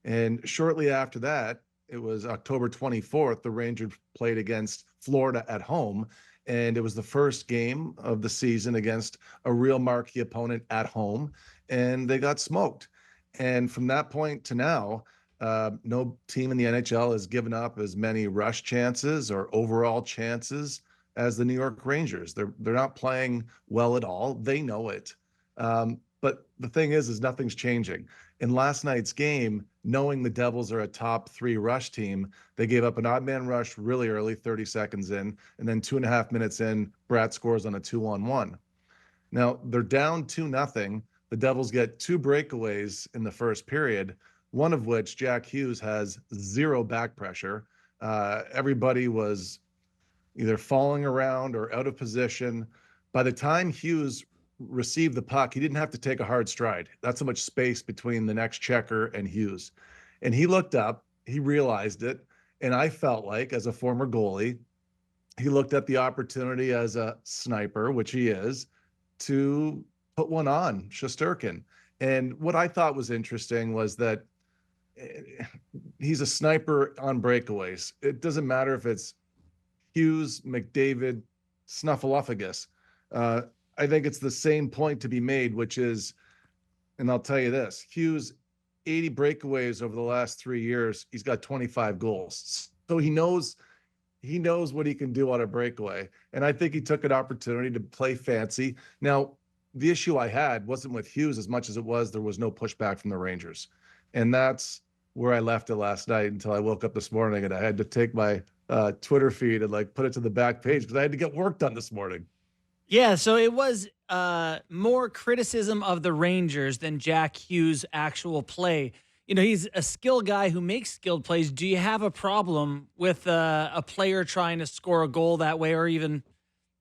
And shortly after that, it was October 24th, the Rangers played against Florida at home. And it was the first game of the season against a real marquee opponent at home. And they got smoked. And from that point to now, no team in the NHL has given up as many rush chances or overall chances as the New York Rangers. They're not playing well at all. They know it. But the thing is nothing's changing. In last night's game, knowing the Devils are a top 3 rush team, they gave up an odd man rush really early, 30 seconds in, and then 2.5 minutes in, Bratt scores on a 2-on-1. Now, they're down 2-0. The Devils get 2 breakaways in the first period, one of which Jack Hughes has 0 back pressure. Everybody was either falling around or out of position. By the time Hughes received the puck, he didn't have to take a hard stride. That's how much space between the next checker and Hughes. And he looked up, he realized it, and I felt like, as a former goalie, he looked at the opportunity as a sniper, which he is, to put one on Shesterkin. And what I thought was interesting was that he's a sniper on breakaways. It doesn't matter if it's Hughes, McDavid, Snuffleupagus. I think it's the same point to be made, which is, and I'll tell you this, Hughes, 80 breakaways over the last 3 years. He's got 25 goals. So he knows what he can do on a breakaway. And I think he took an opportunity to play fancy. Now, the issue I had wasn't with Hughes as much as it was there was no pushback from the Rangers. And that's where I left it last night until I woke up this morning and I had to take my Twitter feed and put it to the back page because I had to get work done this morning. Yeah, so it was more criticism of the Rangers than Jack Hughes' actual play. You know, he's a skill guy who makes skilled plays. Do you have a problem with a player trying to score a goal that way, or even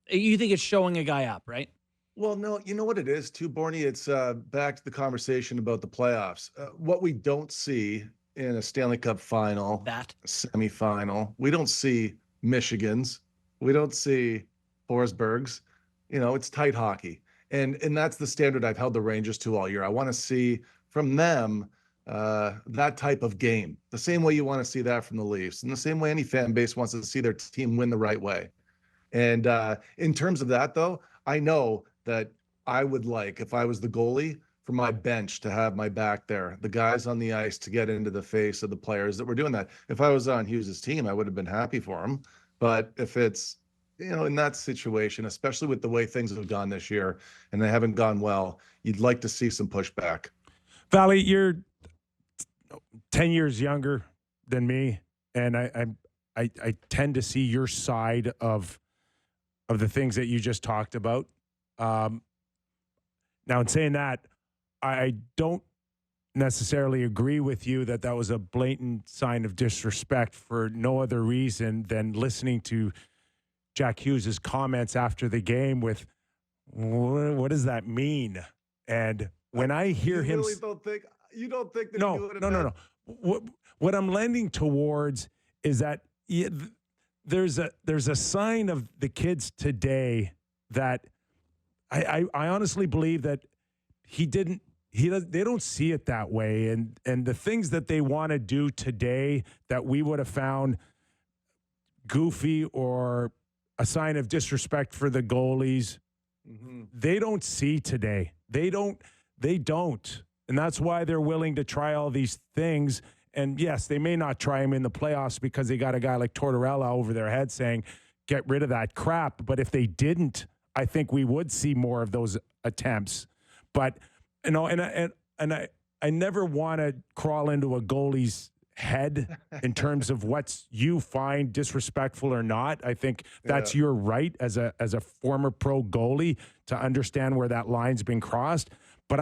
you think it's showing a guy up, right? Well, no, you know what it is too, Borny? It's back to the conversation about the playoffs. What we don't see in a Stanley Cup final, That semifinal, we don't see Michigans. We don't see Forsbergs, it's tight hockey. And that's the standard I've held the Rangers to all year. I want to see from them that type of game, the same way you want to see that from the Leafs, and the same way any fan base wants to see their team win the right way. And in terms of that, though, I know that I would like, if I was the goalie, for my bench to have my back there, the guys on the ice to get into the face of the players that were doing that. If I was on Hughes' team, I would have been happy for him. But if it's, in that situation, especially with the way things have gone this year and they haven't gone well, you'd like to see some pushback. Valley, you're 10 years younger than me, and I tend to see your side of the things that you just talked about. Now, in saying that, I don't necessarily agree with you that was a blatant sign of disrespect for no other reason than listening to Jack Hughes' comments after the game with, what does that mean? And when I hear him... You don't think that No. What I'm lending towards is that there's a sign of the kids today that I honestly believe that they don't see it that way. And the things that they want to do today that we would have found goofy or a sign of disrespect for the goalies, they don't see today. They don't. And that's why they're willing to try all these things. And yes, they may not try them in the playoffs because they got a guy like Tortorella over their head saying, get rid of that crap. But if they didn't, I think we would see more of those attempts. But, and I never want to crawl into a goalie's head in terms of what you find disrespectful or not. I think that's your right as a former pro goalie to understand where that line's been crossed. But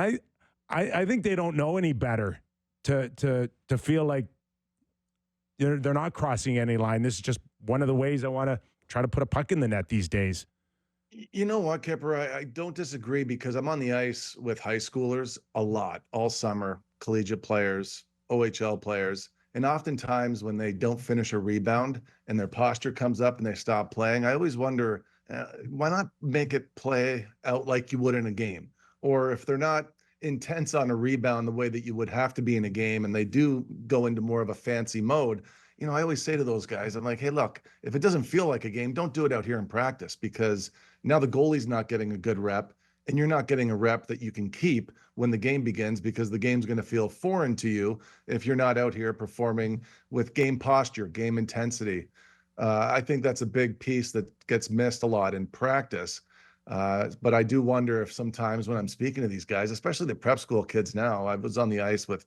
I think they don't know any better to feel like they're not crossing any line. This is just one of the ways I want to try to put a puck in the net these days. You know what, Kyper? I don't disagree because I'm on the ice with high schoolers a lot, all summer, collegiate players, OHL players. And oftentimes when they don't finish a rebound and their posture comes up and they stop playing, I always wonder, why not make it play out like you would in a game? Or if they're not intense on a rebound the way that you would have to be in a game and they do go into more of a fancy mode, I always say to those guys, I'm like, hey, look, if it doesn't feel like a game, don't do it out here in practice, because now the goalie's not getting a good rep and you're not getting a rep that you can keep when the game begins, because the game's going to feel foreign to you if you're not out here performing with game posture, game intensity. I think that's a big piece that gets missed a lot in practice. But I do wonder if sometimes when I'm speaking to these guys, especially the prep school kids now, I was on the ice with,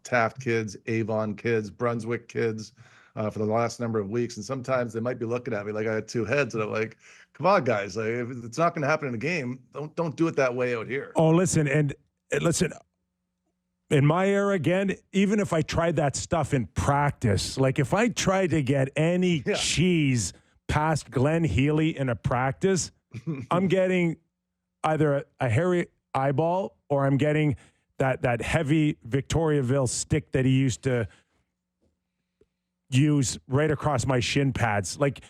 Taft kids, Avon kids, Brunswick kids for the last number of weeks. And sometimes they might be looking at me like I had two heads. And I'm like, come on, guys, like, if it's not going to happen in a game, don't do it that way out here. Oh, listen, in my era, again, even if I tried that stuff in practice, like if I tried to get any cheese past Glenn Healy in a practice, I'm getting either a hairy eyeball or I'm getting that heavy Victoriaville stick that he used to use right across my shin pads. Like,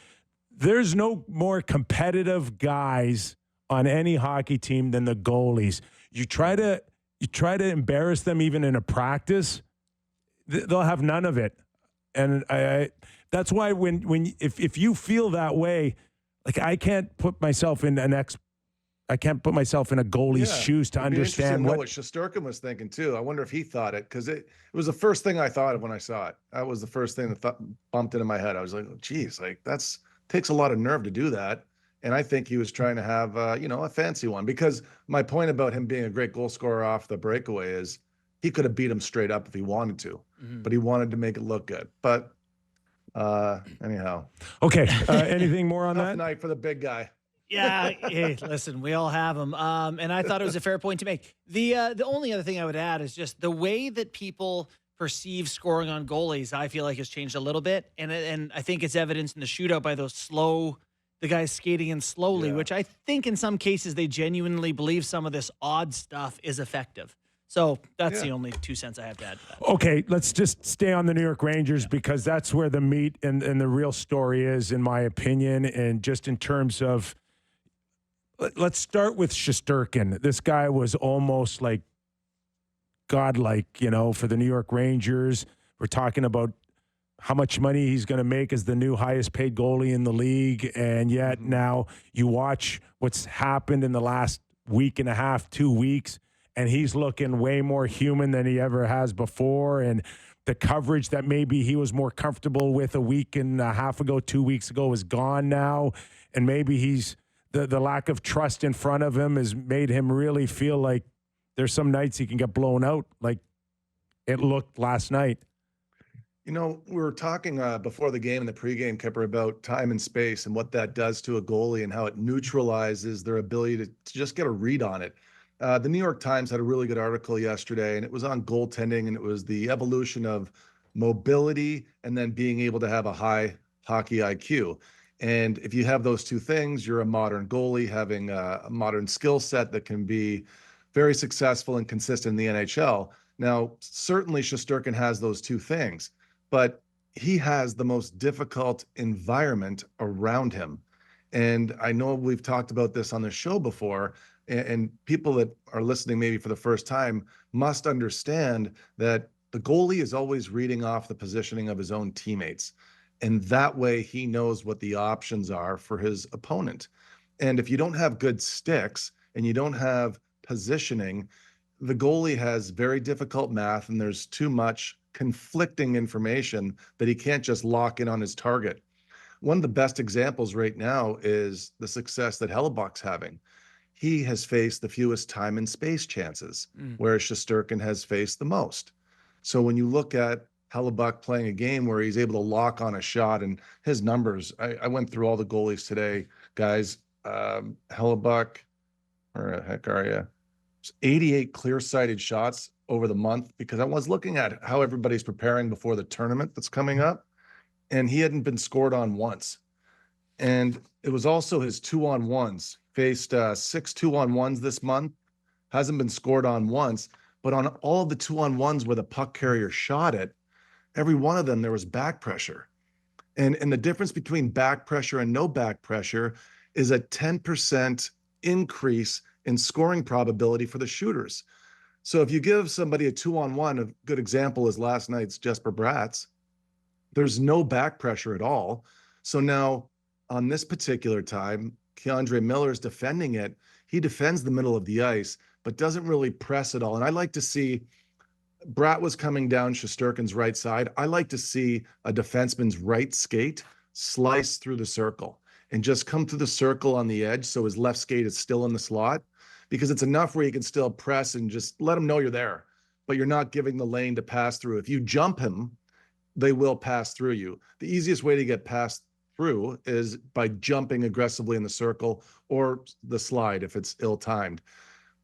there's no more competitive guys on any hockey team than the goalies. You try to embarrass them even in a practice, they'll have none of it. And that's why if you feel that way, like I can't put myself in a goalie's shoes to understand what Shesterkin was thinking too. I wonder if he thought it, because it was the first thing I thought of when I saw it. That was the first thing that bumped into my head. I was like, oh, geez, like that's takes a lot of nerve to do that. And I think he was trying to have a fancy one, because my point about him being a great goal scorer off the breakaway is he could have beat him straight up if he wanted to, but he wanted to make it look good. But anyhow. Okay. Anything more on that? Night for the big guy. Yeah. Hey, listen, we all have them. And I thought it was a fair point to make. The only other thing I would add is just the way that people perceive scoring on goalies, I feel like has changed a little bit. And I think it's evidenced in the shootout by the guys skating in slowly, which I think in some cases they genuinely believe some of this odd stuff is effective. So that's the only 2 cents I have to add to that. Okay, let's just stay on the New York Rangers because that's where the meat and the real story is, in my opinion. And just in terms of let's start with Shesterkin. This guy was almost like godlike, for the New York Rangers. We're talking about how much money he's going to make as the new highest paid goalie in the league. And yet now you watch what's happened in the last week and a half, 2 weeks, and he's looking way more human than he ever has before. And the coverage that maybe he was more comfortable with a week and a half ago, 2 weeks ago, is gone now. And maybe the lack of trust in front of him has made him really feel like there's some nights he can get blown out like it looked last night. We were talking before the game and the pregame, Kyper, about time and space and what that does to a goalie and how it neutralizes their ability to just get a read on it. The New York Times had a really good article yesterday, and it was on goaltending, and it was the evolution of mobility and then being able to have a high hockey IQ. And if you have those two things, you're a modern goalie having a modern skill set that can be very successful and consistent in the NHL. Now, certainly Shesterkin has those two things, but he has the most difficult environment around him. And I know we've talked about this on the show before, and people that are listening maybe for the first time must understand that the goalie is always reading off the positioning of his own teammates. And that way he knows what the options are for his opponent. And if you don't have good sticks and you don't have positioning, the goalie has very difficult math, and there's too much conflicting information that he can't just lock in on his target. One of the best examples right now is the success that Hellebuck's having. He has faced the fewest time and space chances, whereas Shesterkin has faced the most. So when you look at Hellebuyck playing a game where he's able to lock on a shot, and his numbers, I went through all the goalies today, guys. Hellebuyck, where the heck are you? 88 clear-sighted shots over the month, because I was looking at how everybody's preparing before the tournament that's coming up, and he hadn't been scored on once. And it was also his 2-on-1s. Faced 6 2-on-1s this month, hasn't been scored on once, but on all the 2-on-1s where the puck carrier shot it, every one of them there was back pressure. And the difference between back pressure and no back pressure is a 10% increase in scoring probability for the shooters. So if you give somebody a 2-on-1, a good example is last night's Jesper Bratz, there's no back pressure at all. So now on this particular time, Keandre Miller's defending it. He defends the middle of the ice, but doesn't really press at all. And I like to see, Bratt was coming down Shesterkin's right side. I like to see a defenseman's right skate slice through the circle and just come through the circle on the edge so his left skate is still in the slot, because it's enough where you can still press and just let him know you're there, but you're not giving the lane to pass through. If you jump him, they will pass through you. The easiest way to get past through is by jumping aggressively in the circle or the slide if it's ill-timed.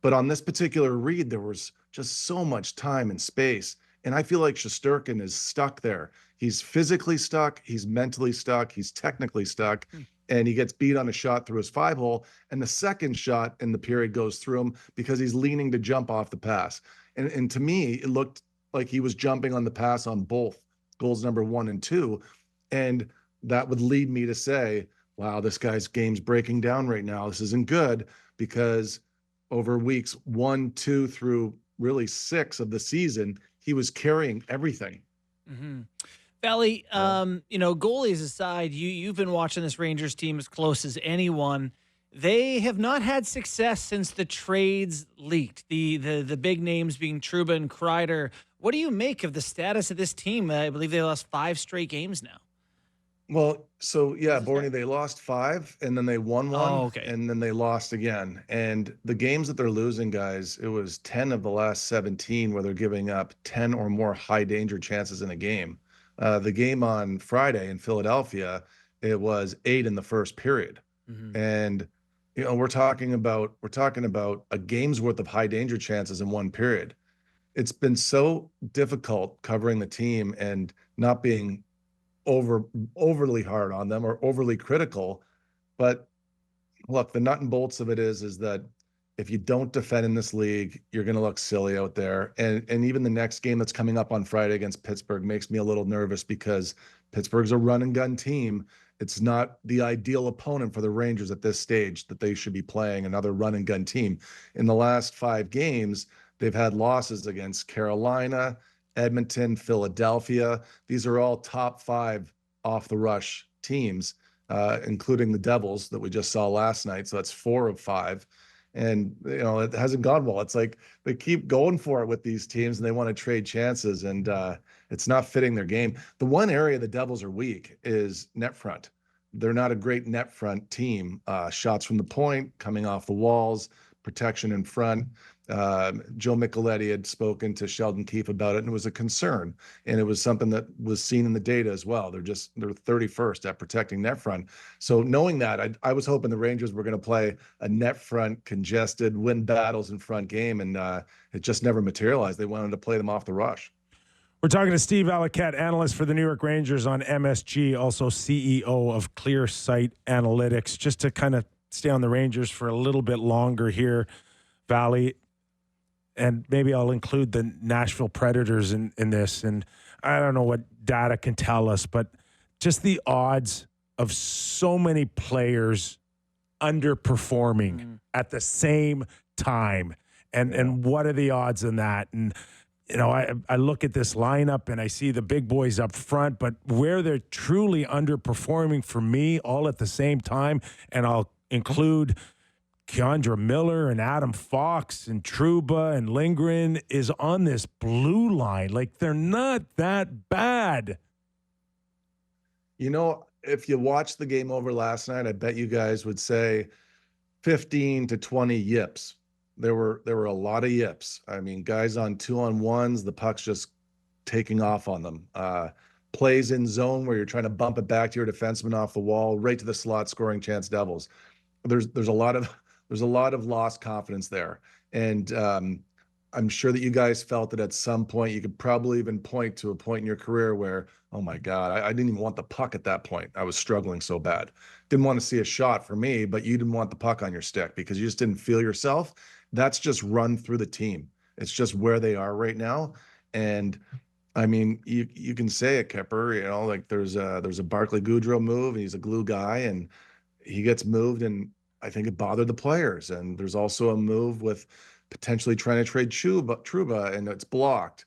But on this particular read, there was just so much time and space. And I feel like Shesterkin is stuck there. He's physically stuck, he's mentally stuck, he's technically stuck, and he gets beat on a shot through his 5-hole. And the second shot in the period goes through him because he's leaning to jump off the pass. And to me, it looked like he was jumping on the pass on both goals number 1 and 2. And that would lead me to say, wow, this guy's game's breaking down right now. This isn't good, because over weeks 1, 2 through really 6 of the season, he was carrying everything. Valley, goalies aside, you've been watching this Rangers team as close as anyone. They have not had success since the trades leaked, the big names being Trouba and Kreider. What do you make of the status of this team? I believe they lost 5 straight games now. Well, so yeah, Bourne, they lost 5 and then they won 1. Oh, okay. And then they lost again. And the games that they're losing, guys, it was 10 of the last 17 where they're giving up 10 or more high danger chances in a game. The game on Friday in Philadelphia, it was 8 in the first period. And we're talking about a game's worth of high danger chances in one period. It's been so difficult covering the team and not being overly hard on them or overly critical. But look, the nut and bolts of it is that if you don't defend in this league, you're going to look silly out there. And even the next game that's coming up on Friday against Pittsburgh makes me a little nervous because Pittsburgh's a run and gun team. It's not the ideal opponent for the Rangers at this stage that they should be playing another run and gun team. In the last 5 games, they've had losses against Carolina, Edmonton, Philadelphia. These are all top 5 off the rush teams, including the Devils that we just saw last night. So that's 4 of 5. And, it hasn't gone well. It's like they keep going for it with these teams and they want to trade chances, and it's not fitting their game. The one area the Devils are weak is net front. They're not a great net front team. Shots from the point, coming off the walls, protection in front. Joe Micheletti had spoken to Sheldon Keefe about it, and it was a concern. And it was something that was seen in the data as well. They're 31st at protecting net front. So knowing that, I was hoping the Rangers were going to play a net front, congested, win battles in front game, and it just never materialized. They wanted to play them off the rush. We're talking to Steve Valiquette, analyst for the New York Rangers on MSG, also CEO of Clear Sight Analytics. Just to kind of stay on the Rangers for a little bit longer here, Valley, and maybe I'll include the Nashville Predators in this. And I don't know what data can tell us, but just the odds of so many players underperforming at the same time. And what are the odds in that? And I look at this lineup and I see the big boys up front, but where they're truly underperforming for me all at the same time, and I'll include Keandre Miller and Adam Fox and Trouba and Lindgren, is on this blue line. Like, they're not that bad. If you watched the game over last night, I bet you guys would say 15 to 20 yips. There were a lot of yips. I mean, guys on 2-on-1s, the puck's just taking off on them. Plays in zone where you're trying to bump it back to your defenseman off the wall, right to the slot, scoring chance Devils. There's a lot of lost confidence there, and I'm sure that you guys felt that at some point. You could probably even point to a point in your career where, oh my God, I didn't even want the puck at that point. I was struggling so bad. Didn't want to see a shot for me, but you didn't want the puck on your stick because you just didn't feel yourself. That's just run through the team. It's just where they are right now. And I mean, you can say it, Kyper, like there's a Barclay Goodrow move, and he's a glue guy, and he gets moved, and I think it bothered the players. And there's also a move with potentially trying to trade Trouba, and it's blocked.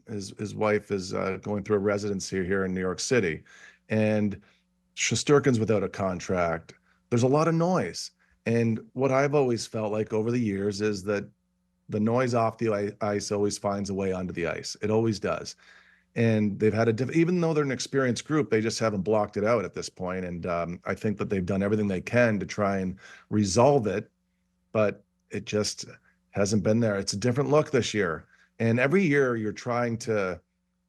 His wife is going through a residency here in New York City, and Shesterkin's without a contract. There's a lot of noise. And what I've always felt like over the years is that the noise off the ice always finds a way onto the ice. It always does. And they've had even though they're an experienced group, they just haven't blocked it out at this point. And I think that they've done everything they can to try and resolve it, but it just hasn't been there. It's a different look this year. And every year you're trying to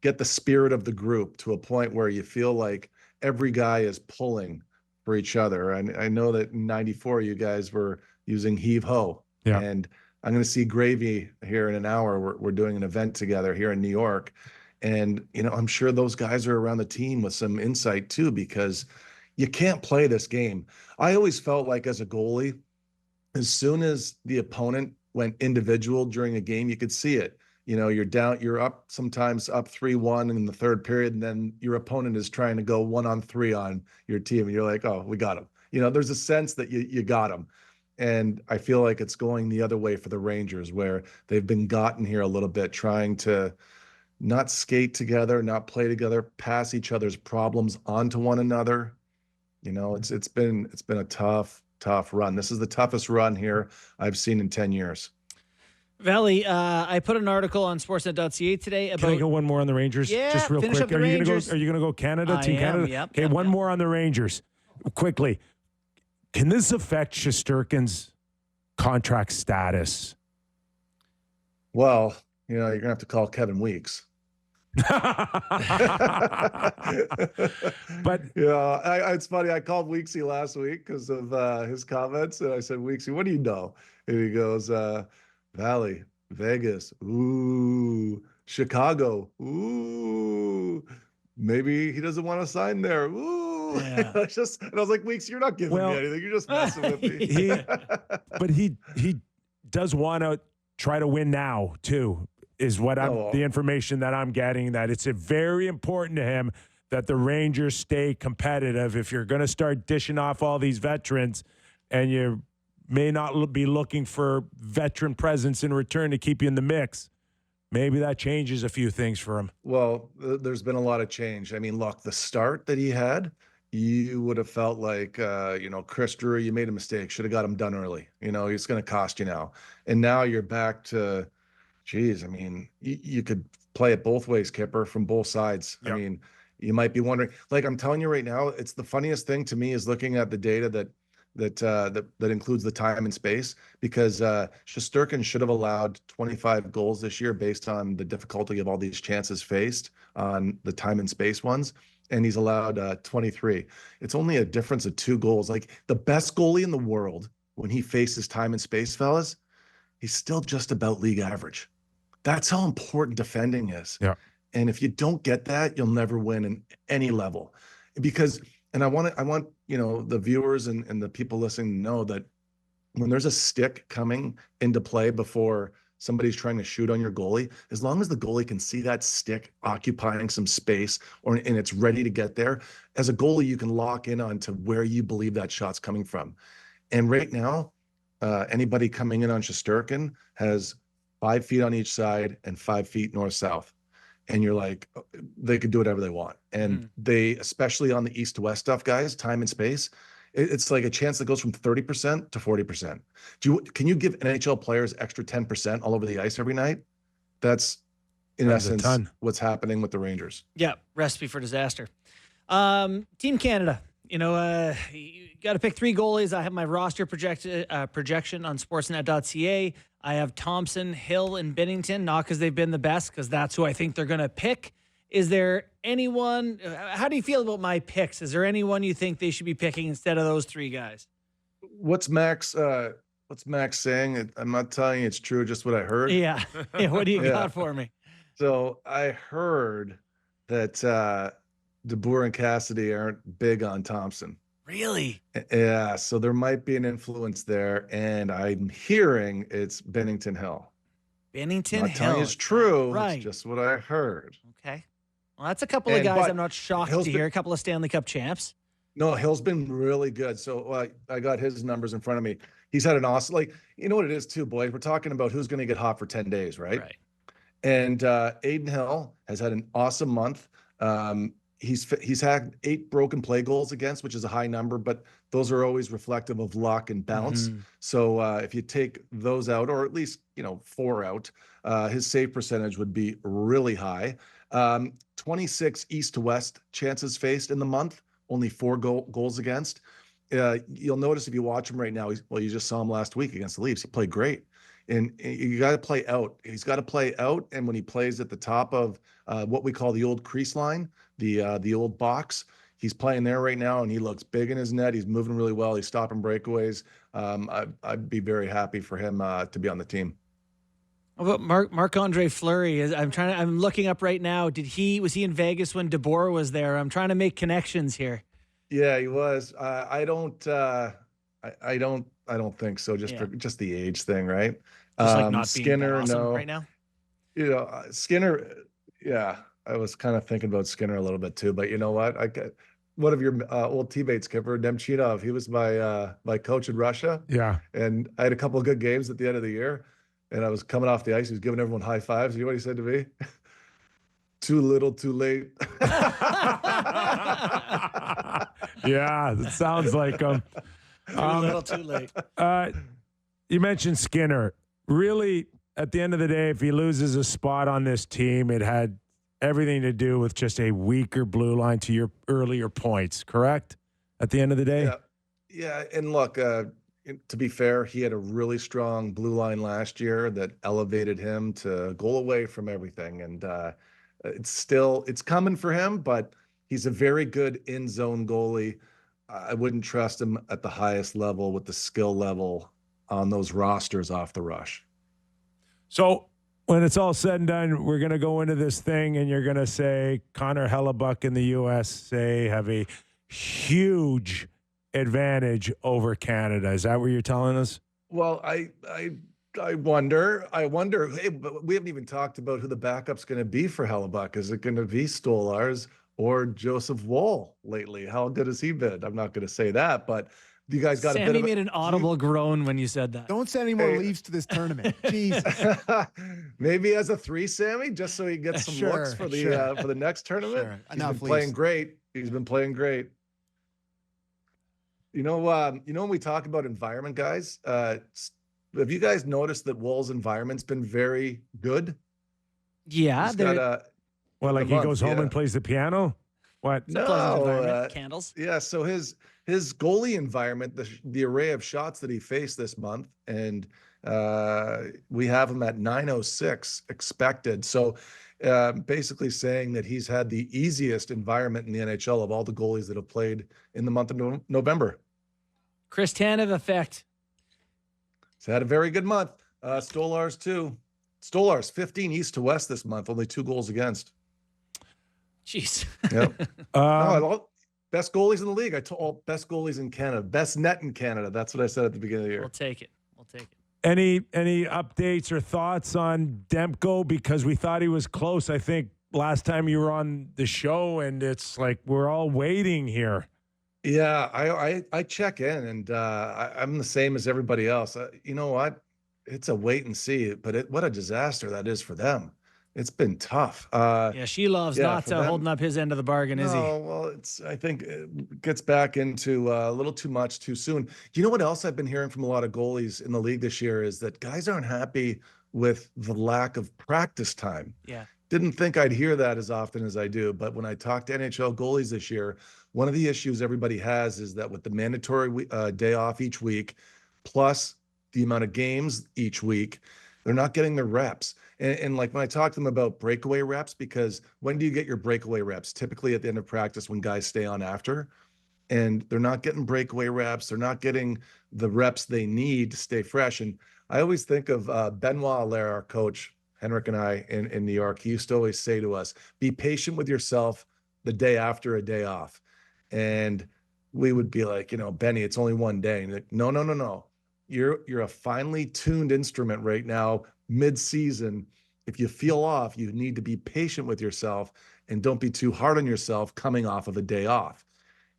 get the spirit of the group to a point where you feel like every guy is pulling for each other. And I know that in '94 you guys were using heave ho. Yeah. And I'm going to see Gravy here in an hour. We're doing an event together here in New York. And, I'm sure those guys are around the team with some insight too, because you can't play this game. I always felt like as a goalie, as soon as the opponent went individual during a game, you could see it. You're up, sometimes up 3-1 in the third period, and then your opponent is trying to go 1-on-3 on your team, and you're like, oh, we got him. There's a sense that you got him. And I feel like it's going the other way for the Rangers, where they've been gotten here a little bit, trying to not skate together, not play together, pass each other's problems onto one another. It's been a tough run. This is the toughest run here I've seen in 10 years. Valley, I put an article on Sportsnet.ca today about. Can I go one more on the Rangers? Yeah, just real finish quick. up the Are Rangers. you gonna go Canada? Team Canada? Yep, okay, one more on the Rangers. Quickly. Can this affect Shesterkin's contract status? Well, you're gonna have to call Kevin Weeks. But it's funny. I called Weeksy last week because of his comments, and I said, Weeksy, what do you know? And he goes, Valley, Vegas, ooh, Chicago, ooh, maybe he doesn't want to sign there, ooh. Yeah. I was like, Weeks, you're not giving me anything. You're just messing with me. But he does want to try to win now too. Is what the information that I'm getting, that it's very important to him that the Rangers stay competitive. If you're going to start dishing off all these veterans, and you may not be looking for veteran presence in return to keep you in the mix, maybe that changes a few things for him. Well, there's been a lot of change. I mean, look, the start that he had, you would have felt like, Chris Drury, you made a mistake. Should have got him done early. It's going to cost you now. And now you're back to, geez, I mean, you could play it both ways, Kyper, from both sides. Yep. I mean, you might be wondering, like I'm telling you right now, it's the funniest thing to me is looking at the data that includes the time and space, because Shesterkin should have allowed 25 goals this year based on the difficulty of all these chances faced on the time and space ones, and he's allowed 23. It's only a difference of 2 goals. Like the best goalie in the world, when he faces time and space, fellas, he's still just about league average. That's how important defending is. Yeah. And if you don't get that, you'll never win in any level. Because, and I want the viewers and the people listening to know that when there's a stick coming into play before somebody's trying to shoot on your goalie, as long as the goalie can see that stick occupying some space and it's ready to get there, as a goalie, you can lock in on to where you believe that shot's coming from. And right now, anybody coming in on Shesterkin has 5 feet on each side and 5 feet north-south. And you're like, they could do whatever they want. And they, especially on the east to west stuff, guys, time and space, it's like a chance that goes from 30% to 40%. Can you give NHL players extra 10% all over the ice every night? That's in essence what's happening with the Rangers. Yeah, recipe for disaster. Team Canada. You got to pick 3 goalies. I have my roster projection on Sportsnet.ca. I have Thompson, Hill, and Binnington, not because they've been the best, because that's who I think they're going to pick. Is there anyone? How do you feel about my picks? Is there anyone you think they should be picking instead of those 3 guys? What's Max saying? I'm not telling you it's true, just what I heard. Yeah. What do you got for me? So I heard that DeBoer and Cassidy aren't big on Thompson. Really? Yeah, so there might be an influence there, and I'm hearing it's Binnington Hill. Binnington Hill. I'm not telling you it's true. Right. It's just what I heard. Okay. Well, that's a couple of guys I'm not shocked to hear. A couple of Stanley Cup champs. No, Hill's been really good. So I got his numbers in front of me. He's had an awesome, you know what it is too, boys? We're talking about who's going to get hot for 10 days, right? Right. And Aiden Hill has had an awesome month. He's had 8 broken play goals against, which is a high number, but those are always reflective of luck and bounce. So if you take those out, or at least 4 out, his save percentage would be really high. 26 east to west chances faced in the month, only 4 goals against. You'll notice if you watch him right now, you just saw him last week against the Leafs. He played great. And you got to play out. He's got to play out. And when he plays at the top of what we call the old crease line, the old box, he's playing there right now, and he looks big in his net. He's moving really well. He's stopping breakaways. I'd be very happy for him to be on the team. How about Marc-Andre Fleury? I'm looking up right now. Was he in Vegas when DeBoer was there? I'm trying to make connections here. Yeah, he was. I don't think so. Just the age thing, right? Just like not Skinner, being awesome no. right now. Skinner. Yeah, I was kind of thinking about Skinner a little bit too. But you know what? I got one of your old teammates, Kyper, Nemchinov. He was my coach in Russia. Yeah, and I had a couple of good games at the end of the year, and I was coming off the ice. He was giving everyone high fives. You know what he said to me? Too little, too late. Yeah, it sounds like him. Too little, too late. You mentioned Skinner. Really, at the end of the day, if he loses a spot on this team, it had everything to do with just a weaker blue line, to your earlier points, correct? At the end of the day? Yeah. And look, to be fair, he had a really strong blue line last year that elevated him to goal away from everything. And it's coming for him, but he's a very good in-zone goalie. I wouldn't trust him at the highest level with the skill level on those rosters off the rush. So when it's all said and done, we're going to go into this thing and you're going to say Connor Hellebuck in the USA have a huge advantage over Canada. Is that what you're telling us? Well, I wonder. Hey, but we haven't even talked about who the backup's going to be for Hellebuck. Is it going to be Stolarz or Joseph Woll lately? How good has he been? I'm not going to say that, but you guys got Sammy a bit of made an audible groan when you said that. Don't send any more Leafs to this tournament. Jesus. Maybe as a 3, Sammy, just so he gets some looks for the next tournament. Sure. He's Enough been playing Leafs. great. He's been playing great. You know, when we talk about environment, guys, have you guys noticed that Woll's environment's been very good? Yeah. He's got Well, like he goes home and plays the piano? What? It's a pleasant environment. Candles. Yeah, so his goalie environment, the array of shots that he faced this month, and we have him at 906 expected. So basically saying that he's had the easiest environment in the NHL of all the goalies that have played in the month of November. Chris Tanev effect. He's had a very good month. Stolarz too. Stolarz 15 east to west this month, only 2 goals against. Jeez. Yep. Best goalies in the league. I told best goalies in Canada, best net in Canada. That's what I said at the beginning of the year. We'll take it. Any updates or thoughts on Demko? Because we thought he was close, I think, last time you were on the show, and it's like we're all waiting here. Yeah, I check in, and I'm the same as everybody else. You know what? It's a wait and see, but what a disaster that is for them. It's been tough. Yeah, Shilov's not holding up his end of the bargain, is he? No, well, I think it gets back into a little too much too soon. You know what else I've been hearing from a lot of goalies in the league this year is that guys aren't happy with the lack of practice time. Yeah. Didn't think I'd hear that as often as I do, but when I talk to NHL goalies this year, one of the issues everybody has is that with the mandatory day off each week, plus the amount of games each week, they're not getting their reps. And like when I talk to them about breakaway reps, because when do you get your breakaway reps? Typically at the end of practice when guys stay on after, and they're not getting breakaway reps. They're not getting the reps they need to stay fresh. And I always think of Benoit Allaire, our coach, Henrik and I in New York. He used to always say to us, be patient with yourself the day after a day off. And we would be like, Benny, it's only one day. And like, no. You're a finely tuned instrument right now, mid-season. If you feel off, you need to be patient with yourself and don't be too hard on yourself coming off of a day off.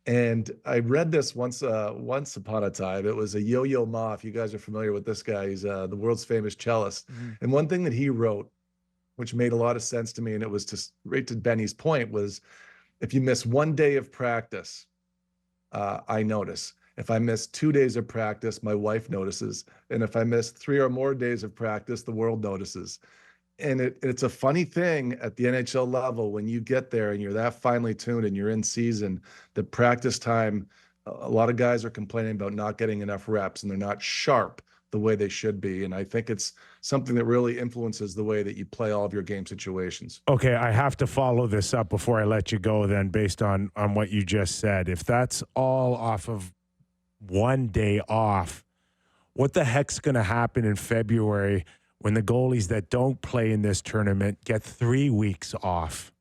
And I read this once upon a time. It was a Yo-Yo Ma. If you guys are familiar with this guy, he's the world's famous cellist. Mm-hmm. And one thing that he wrote, which made a lot of sense to me, and it was right to Benny's point, was if you miss one day of practice, I notice. If I miss 2 days of practice, my wife notices. And if I miss 3 or more days of practice, the world notices. And it's a funny thing at the NHL level when you get there and you're that finely tuned and you're in season, the practice time, a lot of guys are complaining about not getting enough reps and they're not sharp the way they should be. And I think it's something that really influences the way that you play all of your game situations. Okay, I have to follow this up before I let you go then based on what you just said. If that's all off of one day off, what the heck's going to happen in February when the goalies that don't play in this tournament get 3 weeks off?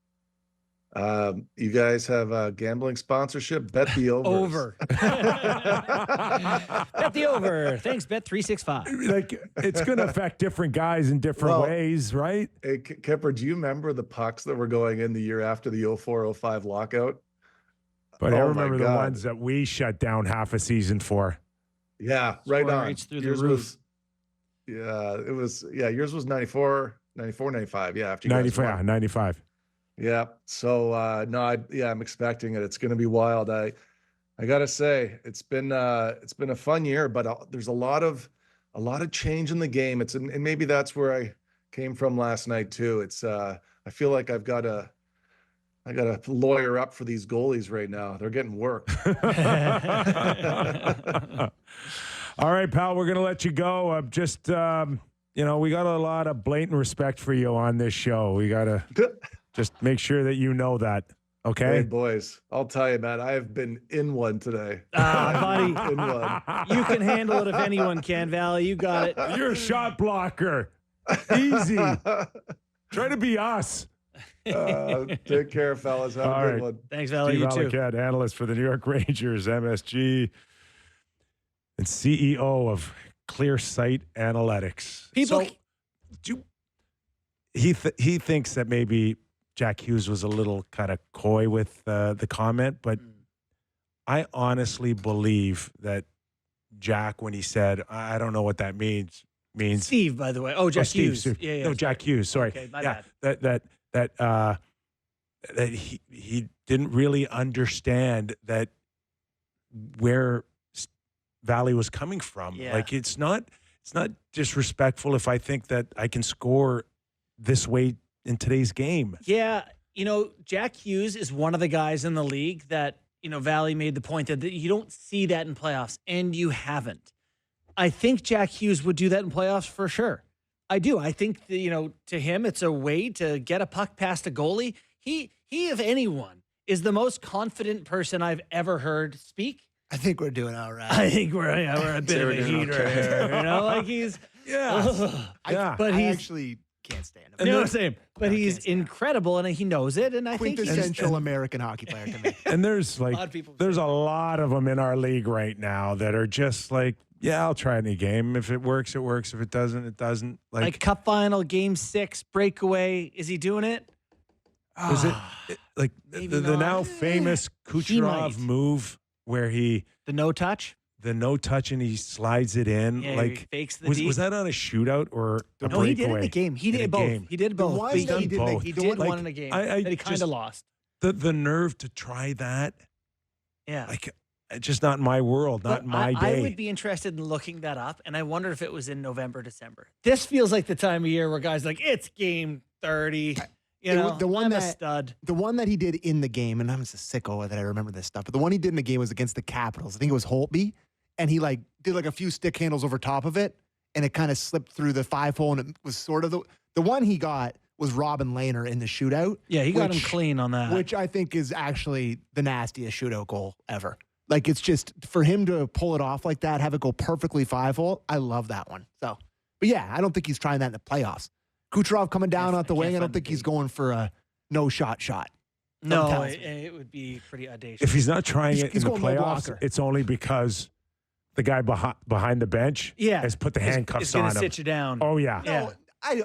You guys have a gambling sponsorship? Bet the over. Over. Bet the over. Thanks, Bet365. Like, it's going to affect different guys in different ways, right? Hey, Kyper, do you remember the pucks that were going in the year after the 04-05 lockout? But I remember the ones that we shut down half a season for. Yeah, right on. Reached through the roof. Yours was 94, 95. Yeah, after you 95, 95. Yeah. So I'm expecting it. It's going to be wild. I got to say, it's been a fun year, but there's a lot of change in the game. And maybe that's where I came from last night too. It's I feel like I got to lawyer up for these goalies right now. They're getting work. All right, pal, we're going to let you go. We got a lot of blatant respect for you on this show. We got to just make sure that you know that. Okay. Hey, boys, I'll tell you, man, I have been in one today. Buddy, in one. You can handle it if anyone can, Valley. You got it. You're a shot blocker. Easy. Try to be us. Take care, fellas. Have All a good right. one. Thanks, Valley. Steve You too. Valiquette, analyst for the New York Rangers, MSG, and CEO of Clear Sight Analytics. People, He thinks that maybe Jack Hughes was a little kind of coy with the comment, but I honestly believe that Jack, when he said, I don't know what that means Steve, by the way. Oh, Jack Hughes. Steve. Yeah, No, Jack Hughes. Sorry. Okay, my bad. That he didn't really understand that where Valley was coming from. Yeah. Like it's not disrespectful if I think that I can score this way in today's game. Yeah, Jack Hughes is one of the guys in the league that, Valley made the point that you don't see that in playoffs, and you haven't. I think Jack Hughes would do that in playoffs for sure. I do. I think, to him, it's a way to get a puck past a goalie. He, if anyone, is the most confident person I've ever heard speak. I think we're doing all right. I think we're a bit of a heater here. Like he's, but I he's actually can't stand him. You know what I'm saying? But he's incredible, and he knows it. And I think he's Quintessential American hockey player to me. And there's a lot of them in our league right now that are just like, yeah, I'll try any game. If it works, it works. If it doesn't, it doesn't. Like Cup final, Game 6, breakaway. Is he doing it? Is it like the now famous Kucherov move where the no touch? The no touch and he slides it in. Yeah, like he fakes the was that on a shootout or a breakaway? He did it in the game. He did both. He did both. He did both. He did one in a game that he kind of lost. The nerve to try that. Yeah. Like just not in my world, not in my day. I would be interested in looking that up, and I wonder if it was in November, December. This feels like the time of year where guys are like, it's game 30. The one a stud. The one that he did in the game, and I'm just a sicko that I remember this stuff, but the one he did in the game was against the Capitals. I think it was Holtby, and he did a few stick handles over top of it, and it kind of slipped through the 5-hole, and it was sort of the one he got was Robin Lehner in the shootout. Yeah, he got him clean on that. Which I think is actually the nastiest shootout goal ever. Like, it's just, for him to pull it off like that, have it go perfectly 5-hole, I love that one. So, but yeah, I don't think he's trying that in the playoffs. Kucherov coming down out the wing, I don't think he's going for a no-shot shot. No, it would be pretty audacious. If he's not trying it in the going no playoffs, blocker. it's only because the guy behind the bench has put the handcuffs on him. It's going to sit you down. Oh, yeah. No,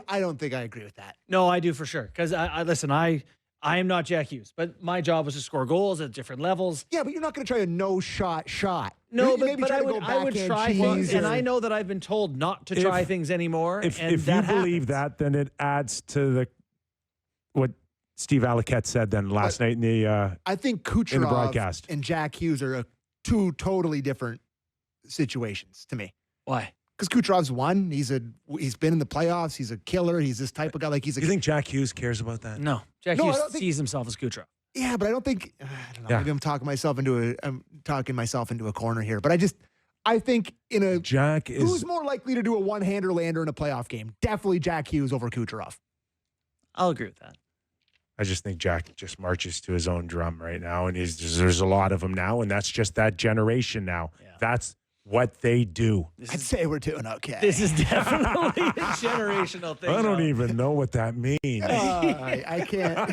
I don't think I agree with that. No, I do for sure. Because I am not Jack Hughes, but my job was to score goals at different levels. Yeah, but you're not going to try a no-shot shot. No, Maybe but try I to go would backhand try cheese things, and or- I know that I've been told not to try things anymore. If and you that believe happens. that, then it adds to what Steve Valiquette said then last night in the I think in the Kucherov broadcast. and Jack Hughes are two totally different situations to me. Why? Because Kucherov's won. He's been in the playoffs. He's a killer. He's this type of guy. Like, he's a. You think Jack Hughes cares about that? No. Jack No, I Hughes don't think- sees himself as Kucherov. Yeah, but I don't think. I don't know. Yeah. Maybe I'm talking myself into a corner here. But I think Jack is who's more likely to do a one-hander lander in a playoff game? Definitely Jack Hughes over Kucherov. I'll agree with that. I just think Jack just marches to his own drum right now, and there's a lot of them now, and that's just that generation now. Yeah. That's what they do. I'd say we're doing okay. This is definitely a generational thing. I don't though. even know what that means. I can't.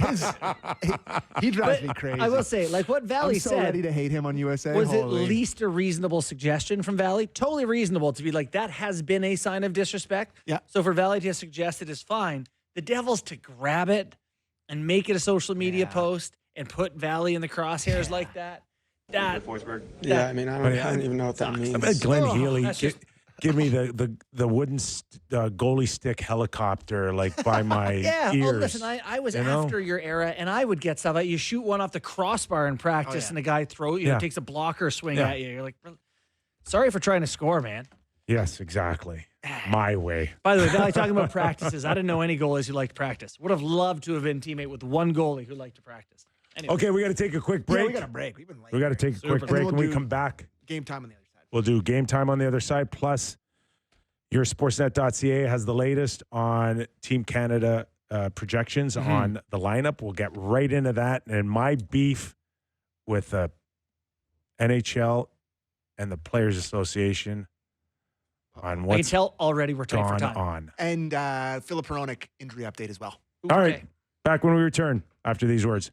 He drives me crazy. I will say, like what Valley I'm so said, ready to hate him on USA. was Holy. at least a reasonable suggestion from Valley. Totally reasonable to be like, that has been a sign of disrespect. Yeah. So for Valley to suggest it is fine. The Devils to grab it and make it a social media post and put Valley in the crosshairs like that. Yeah, I mean, I don't even know what that means. I bet Glenn Oh, Healy that's just- give me the wooden goalie stick helicopter like by my Yeah. ears. Oh, listen, I was you know? after your era, and I would get stuff like you shoot one off the crossbar in practice, and the guy takes a blocker swing at you. You're like, sorry for trying to score, man. Yes, exactly. My way. By the way, Valley, talking about practices, I didn't know any goalies who liked to practice. Would have loved to have been teammate with one goalie who liked to practice. Anyway. Okay, we got to take a quick break. Yeah, we got a break. We've been late. We got to take a quick Super. break. And then When we we'll come do- back, Game time on the other side. we'll do game time on the other side. Plus, your Sportsnet.ca has the latest on Team Canada projections on the lineup. We'll get right into that. And my beef with the NHL and the Players Association on I can what's tell already we're tight for gone time. on. And Philip Hronik injury update as well. All right. Back when we return after these words.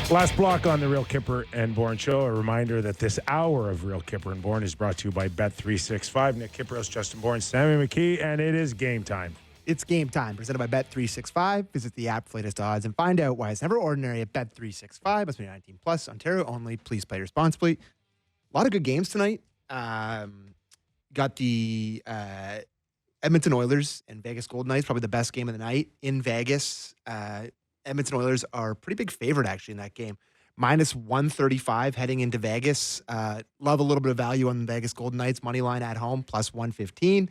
Last block on the Real Kyper and Bourne show. A reminder that this hour of Real Kyper and Bourne is brought to you by Bet365. Nick Kypreos, Justin Bourne, Sammy McKee, and it is game time. It's game time, presented by Bet365. Visit the app for latest odds and find out why it's never ordinary at Bet365. Must be 19 plus, Ontario only. Please play responsibly. A lot of good games tonight. Got the Edmonton Oilers and Vegas Golden Knights, probably the best game of the night in Vegas. Edmonton Oilers are a pretty big favorite, actually, in that game. Minus 135 heading into Vegas. Love a little bit of value on the Vegas Golden Knights. Money line at home, plus 115.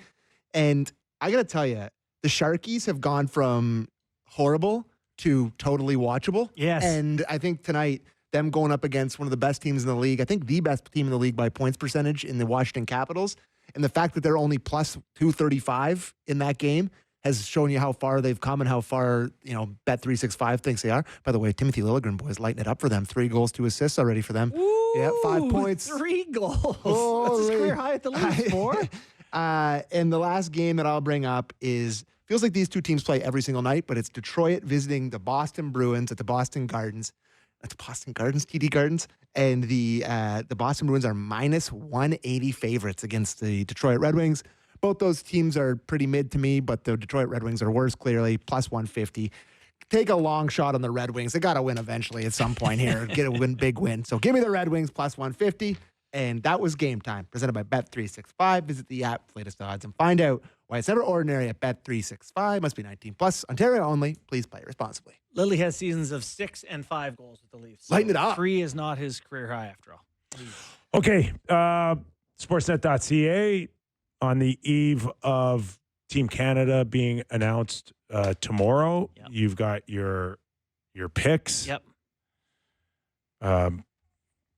And I got to tell you, the Sharkies have gone from horrible to totally watchable. Yes. And I think tonight, them going up against one of the best teams in the league, I think the best team in the league by points percentage in the Washington Capitals, and the fact that they're only plus 235 in that game has shown you how far they've come and how far, Bet365 thinks they are. By the way, Timothy Liljegren, boys, lighting it up for them. 3 goals, 2 assists already for them. Ooh, yeah, 5 points. 3 goals. Holy. That's his career high at the league, 4. And the last game that I'll bring up feels like these two teams play every single night, but it's Detroit visiting the Boston Bruins at the Boston Gardens. That's Boston Gardens, TD Gardens. And the Boston Bruins are minus 180 favorites against the Detroit Red Wings. Both those teams are pretty mid to me, but the Detroit Red Wings are worse, clearly, plus 150. Take a long shot on the Red Wings. They got to win eventually at some point here. Get a big win. So give me the Red Wings plus 150. And that was game time, presented by Bet365. Visit the app for latest odds and find out why it's never ordinary at Bet365. Must be 19 plus, Ontario only. Please play responsibly. Lily has seasons of 6 and 5 goals with the Leafs. Lighten it up. 3 is not his career high after all. Okay, Sportsnet.ca on the eve of Team Canada being announced tomorrow. Yep. You've got your picks. Yep.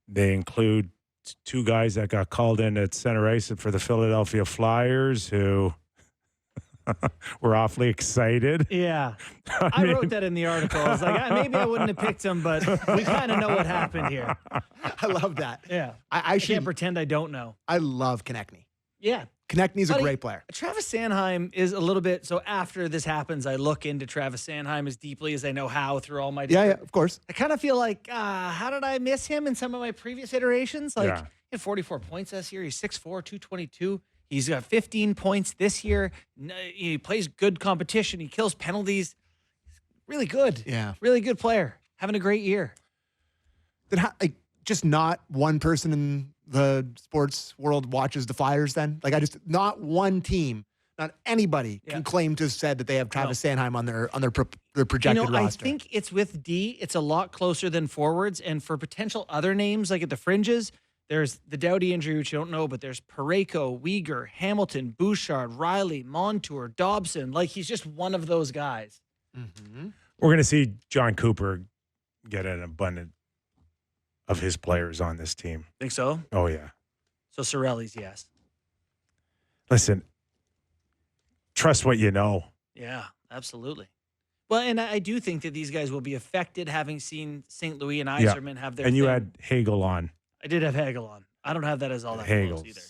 They include 2 guys that got called in at center ice for the Philadelphia Flyers who were awfully excited. Yeah. I wrote that in the article. I was like, maybe I wouldn't have picked him, but we kind of know what happened here. I love that. Yeah. I can't pretend I don't know. I love Konechny. Yeah. Konechny's a great player. Travis Sanheim is a little bit, so after this happens, I look into Travis Sanheim as deeply as I know how through all my Yeah, of course. I kind of feel like, how did I miss him in some of my previous iterations? Like, Yeah. he had 44 points this year. He's 6'4", 222. He's got 15 points this year. He plays good competition. He kills penalties. He's really good. Yeah. Really good player. Having a great year. Just not one person in the sports world watches the Flyers then? Not one team, not anybody can claim to have said that they have Travis Sanheim on their projected roster. I think it's with D. It's a lot closer than forwards. And for potential other names, like at the fringes, there's the Doughty injury, which you don't know, but there's Parayko, Weegar, Hamilton, Bouchard, Riley, Montour, Dobson. Like, he's just one of those guys. Mm-hmm. We're going to see John Cooper get an abundance of his players on this team. Think so? Oh, yeah. So Sorelli's yes. Listen, trust what you know. Yeah, absolutely. Well, and I do think that these guys will be affected having seen St. Louis and Yzerman have their And you thing. had Hagel on. I did have Hagel on. I don't have that as all that close either.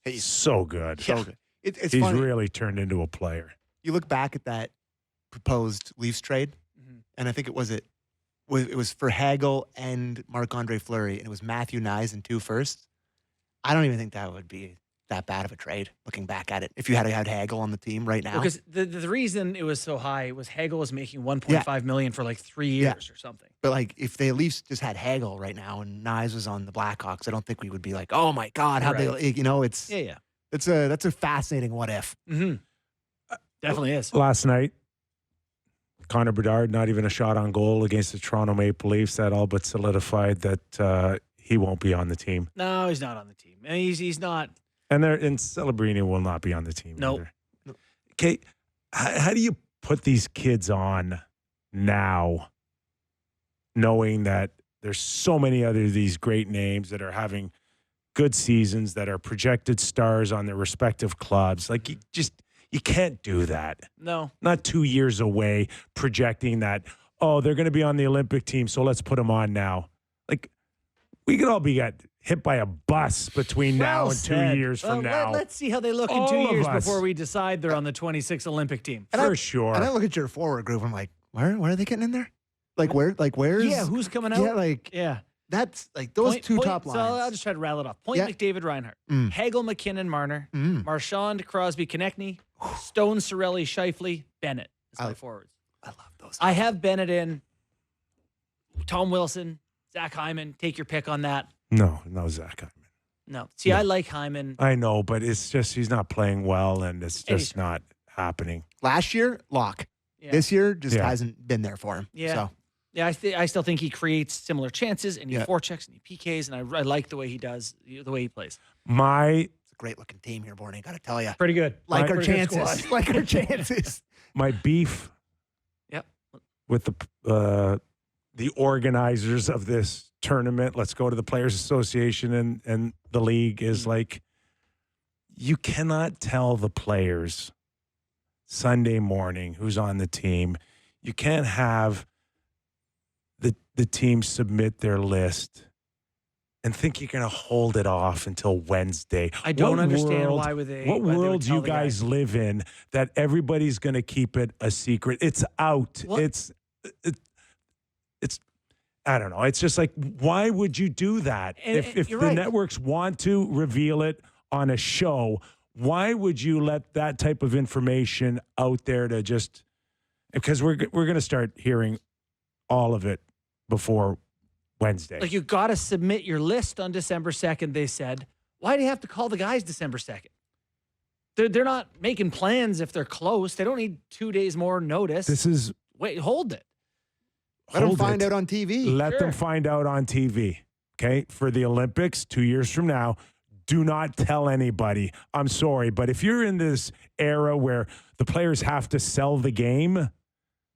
He's so good. So good. It's He's funny. really turned into a player. You look back at that proposed Leafs trade, and I think it was for Hagel and Marc-Andre Fleury, and it was Matthew Nyes and 2 firsts. I don't even think that would be that bad of a trade, looking back at it, if you had Hagel on the team right now. Because the reason it was so high was Hagel was making $1.5 million for like 3 years or something. But if they at least just had Hagel right now and Nyes was on the Blackhawks, I don't think we would be like, oh my God, how they, it's that's a fascinating what if. Mm-hmm. Definitely is. Last night, Connor Bedard, not even a shot on goal against the Toronto Maple Leafs. That all but solidified that he won't be on the team. No, he's not on the team. I mean, he's not. And Celebrini will not be on the team either. Nope. Okay, how do you put these kids on now, knowing that there's so many other these great names that are having good seasons, that are projected stars on their respective clubs? Like, you can't do that. No. Not 2 years away projecting that, they're going to be on the Olympic team, so let's put them on now. Like, we could all be at hit by a bus between now and 2 years from now. Let's see how they look in 2 years before we decide they're on the 26 Olympic team. For sure. And I look at your forward group. I'm like, where are they getting in there? Like where's? Yeah, who's coming out? That's like those two top lines. So I'll just try to rattle it off. Point McDavid, Reinhart, Hagel, McKinnon, Marner, Marchand, Crosby, Konechny, Stone, Cirelli, Scheifele, Bennett. That's my forwards. I love those. I have Bennett in. Tom Wilson, Zach Hyman. Take your pick on that. No, Zach Hyman. No. See, I like Hyman. I know, but it's just he's not playing well, and it's just not happening. Last year, lock. Yeah. This year just hasn't been there for him. Yeah. So. Yeah, I still think he creates similar chances, and he forechecks and he PKs, and I like the way he does, the way he plays. It's a great looking team here, Bourne. Got to tell you, pretty good. Like our chances, like our chances. My beef. With the organizers of this tournament, let's go to the Players Association and the league is like, you cannot tell the players Sunday morning who's on the team. You can't have the team submit their list and think you're going to hold it off until Wednesday. I don't understand why would they. What world do you guys live in that everybody's going to keep it a secret? It's out. What? It's I don't know. It's just like, why would you do that? If the networks want to reveal it on a show, why would you let that type of information out there to just, because we're going to start hearing all of it before Wednesday. Like, you got to submit your list on December 2nd, they said. Why do you have to call the guys December 2nd? They're not making plans if they're close. They don't need 2 days more notice. Hold it. Let them find out on TV. Let them find out on TV. Okay? For the Olympics 2 years from now, do not tell anybody. I'm sorry, but if you're in this era where the players have to sell the game,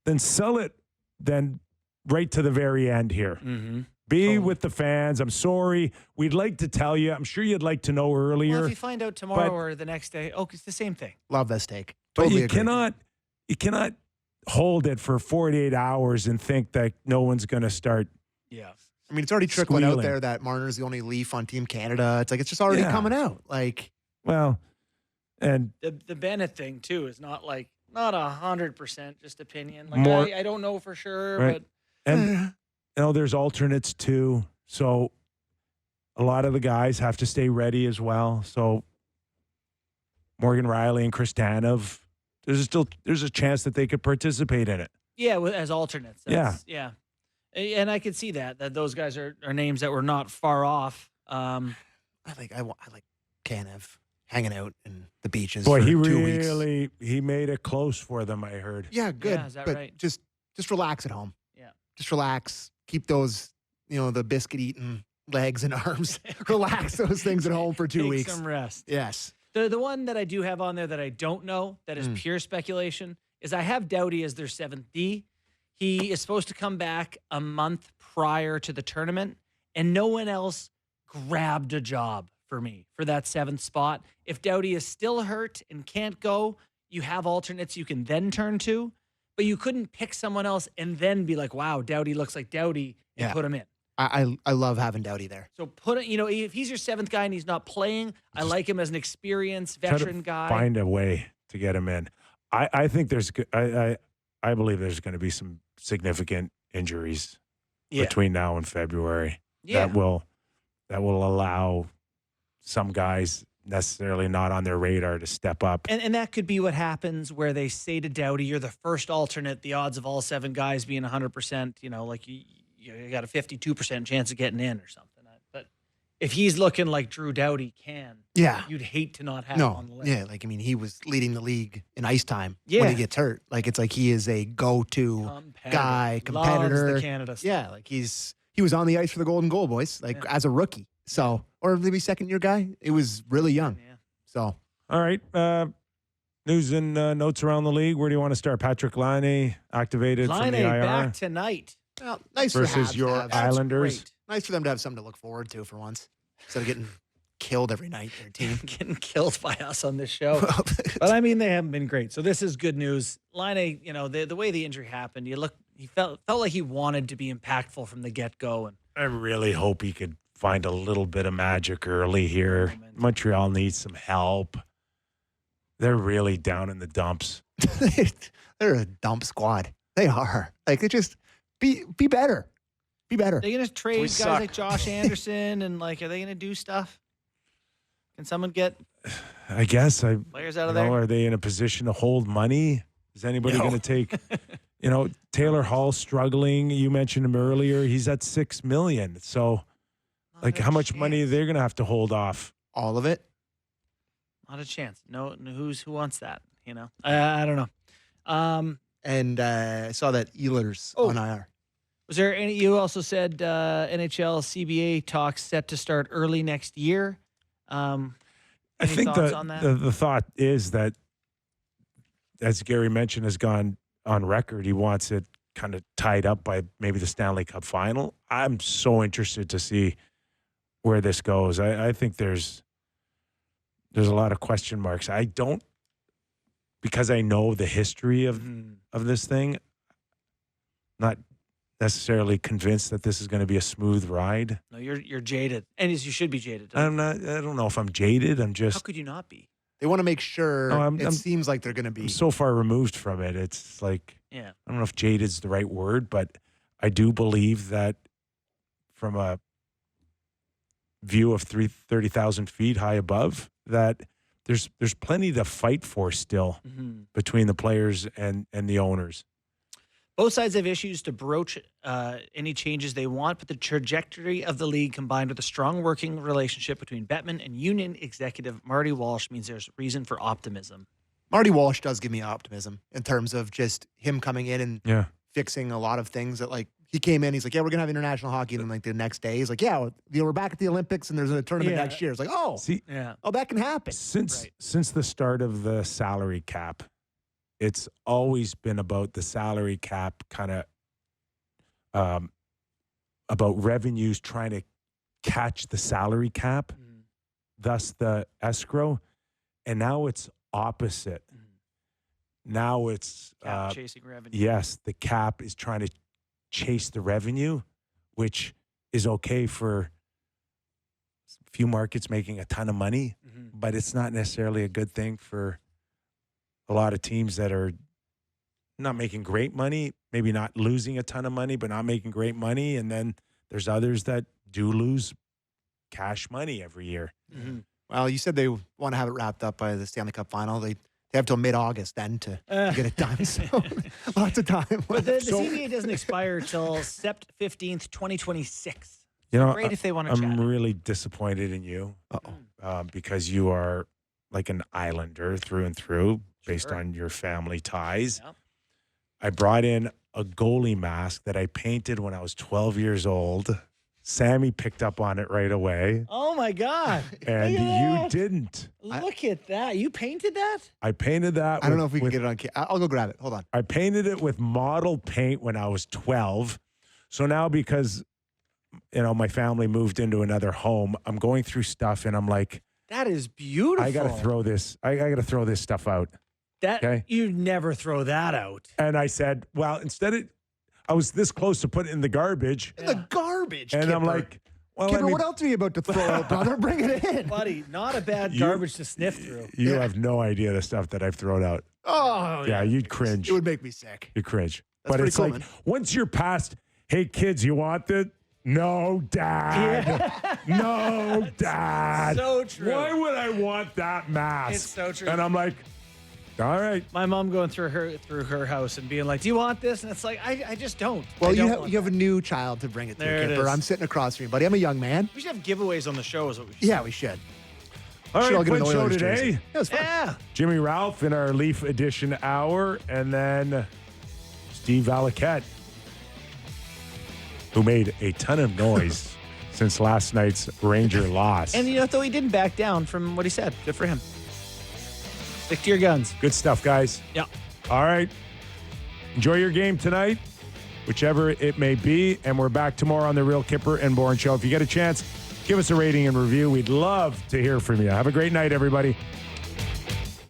then sell it then right to the very end here. Mm-hmm. Be with the fans. I'm sorry. We'd like to tell you. I'm sure you'd like to know earlier. Well, if you find out tomorrow or the next day, it's the same thing. Love this take. But Totally you agree. cannot hold it for 48 hours and think that no one's going to start. Yeah. I mean, it's already trickling out squealing. there that Marner's the only Leaf on Team Canada. It's like, it's just already coming out. Like, well, and the Bennett thing too is not 100% just opinion. Like, More- I don't know for sure, Right. And there's alternates too. So a lot of the guys have to stay ready as well. So Morgan Riley and Chris Tanev, there's a chance that they could participate in it. yeah, as alternates. Yeah. Yeah. And I could see that those guys are names that were not far off. I like Kanev hanging out in the beaches. Boy, for he 2 weeks. really he made it close for them, I heard. Yeah, good. Yeah, is that but right? just relax at home. Yeah. Just relax. Keep those, the biscuit eating legs and arms. Relax those things at home for 2 Take weeks. some rest. Yes. The one that I do have on there that I don't know, that is pure speculation, is I have Doughty as their 7th D. He is supposed to come back a month prior to the tournament, and no one else grabbed a job for me for that 7th spot. If Doughty is still hurt and can't go, you have alternates you can then turn to, but you couldn't pick someone else and then be like, wow, Doughty looks like Doughty, and put him in. I love having Doughty there. So if he's your 7th guy and he's not playing, I like him as an experienced veteran guy. Find a way to get him in. I think I believe there's going to be some significant injuries between now and February that will allow some guys necessarily not on their radar to step up. And that could be what happens where they say to Doughty, you're the first alternate, the odds of all 7 guys being 100%, like you got a 52% chance of getting in or something. But if he's looking like Drew Doughty can, you'd hate to not have him on the list. Yeah, he was leading the league in ice time when he gets hurt. Like, it's like he is a go-to guy, competitor. Loves the Canada stuff. Yeah, he was on the ice for the Golden Goal, boys, as a rookie. So, or maybe second-year guy. It was really young. Yeah. So. All right. News and notes around the league. Where do you want to start? Patrick Laine activated from the IR. Back tonight. Well, nice versus for your Islanders. Great. Nice for them to have something to look forward to for once, instead of getting killed every night. Their team getting killed by us on this show. But I mean, they haven't been great. So this is good news. Laine, the way the injury happened, he felt like he wanted to be impactful from the get-go. And I really hope he could find a little bit of magic early here. Montreal needs some help. They're really down in the dumps. They're a dump squad. They are. Like, it just be better. Be better. Are they going to trade guys like Josh Anderson and like, are they going to do stuff? Can someone get I guess players out of there? Are they in a position to hold money? Is anybody going to take, Taylor Hall struggling. You mentioned him earlier. He's at $6 million. So like how much money are they going to have to hold off? All of it? Not a chance. No, who wants that? I don't know. And I saw that Ehlers on IR. Was there any? You also said NHL CBA talks set to start early next year. I think the thought is that, as Gary mentioned, has gone on record. He wants it kind of tied up by maybe the Stanley Cup final. I'm so interested to see where this goes. I think there's a lot of question marks. I don't, because I know the history of this thing, not necessarily convinced that this is going to be a smooth ride. No, you're jaded, and you should be jaded. I'm not. I don't know if I'm jaded. I'm just. How could you not be? They want to make sure it seems like they're going to be. I'm so far removed from it. It's like, yeah. I don't know if jaded is the right word, but I do believe that from a view of 30,000 feet high above, that there's plenty to fight for still between the players and the owners. Both sides have issues to broach any changes they want, but the trajectory of the league combined with a strong working relationship between Bettman and union executive Marty Walsh means there's reason for optimism. Marty Walsh does give me optimism in terms of just him coming in and fixing a lot of things that, like, he came in, he's like, yeah, we're going to have international hockey. And then, like, the next day, he's like, yeah, we're back at the Olympics and there's a tournament next year. It's like, that can happen. Since the start of the salary cap, it's always been about the salary cap, kind of about revenues trying to catch the salary cap, thus the escrow. And now it's opposite. Now it's chasing revenue. Yes, the cap is trying to chase the revenue, which is okay for a few markets making a ton of money, but it's not necessarily a good thing for a lot of teams that are not making great money, maybe not losing a ton of money, but not making great money. And then there's others that do lose cash money every year. Well, you said they want to have it wrapped up by the Stanley Cup final. They have till mid-August then to get it done. So lots of time. But the CBA doesn't expire till Sept 15th, 2026. Great if they want to chat. I'm really disappointed in you because you are like an Islander through and through based on your family ties. Yep. I brought in a goalie mask that I painted when I was 12 years old. Sammy picked up on it right away. Oh, my God. And you didn't. Look at that. You painted that? I painted that. I don't know if we can get it on camera. I'll go grab it. Hold on. I painted it with model paint when I was 12. So now because, my family moved into another home, I'm going through stuff and I'm like, that is beautiful. I got to throw this. I got to throw this stuff out. You never throw that out. And I said, well, I was this close to putting it in the garbage. In the garbage, and Kyper. I'm like, well, Kyper, what else are you about to throw out, brother? Bring it in. Buddy, not a bad garbage to sniff through. You have no idea the stuff that I've thrown out. Oh, yeah. You'd cringe. It would make me sick. You cringe. That's but it's cool, like, once you're past, hey, kids, you want this? No, Dad. Yeah. No, Dad. So true. Why would I want that mask? It's so true. And I'm like, all right. My mom going through her house and being like, do you want this? And it's like, I just don't. Well, you have a new child to bring it to, Kyper. I'm sitting across from you, buddy. I'm a young man. We should have giveaways on the show is what we should. Yeah, we should. All right, fun show today. Yeah, it was fun. Yeah. Jimmy Ralph in our Leaf Edition hour, and then Steve Valiquette, who made a ton of noise since last night's Ranger loss. And though he didn't back down from what he said. Good for him. Stick to your guns. Good stuff, guys. Yeah. All right. Enjoy your game tonight, whichever it may be. And we're back tomorrow on the Real Kyper and Bourne Show. If you get a chance, give us a rating and review. We'd love to hear from you. Have a great night, everybody.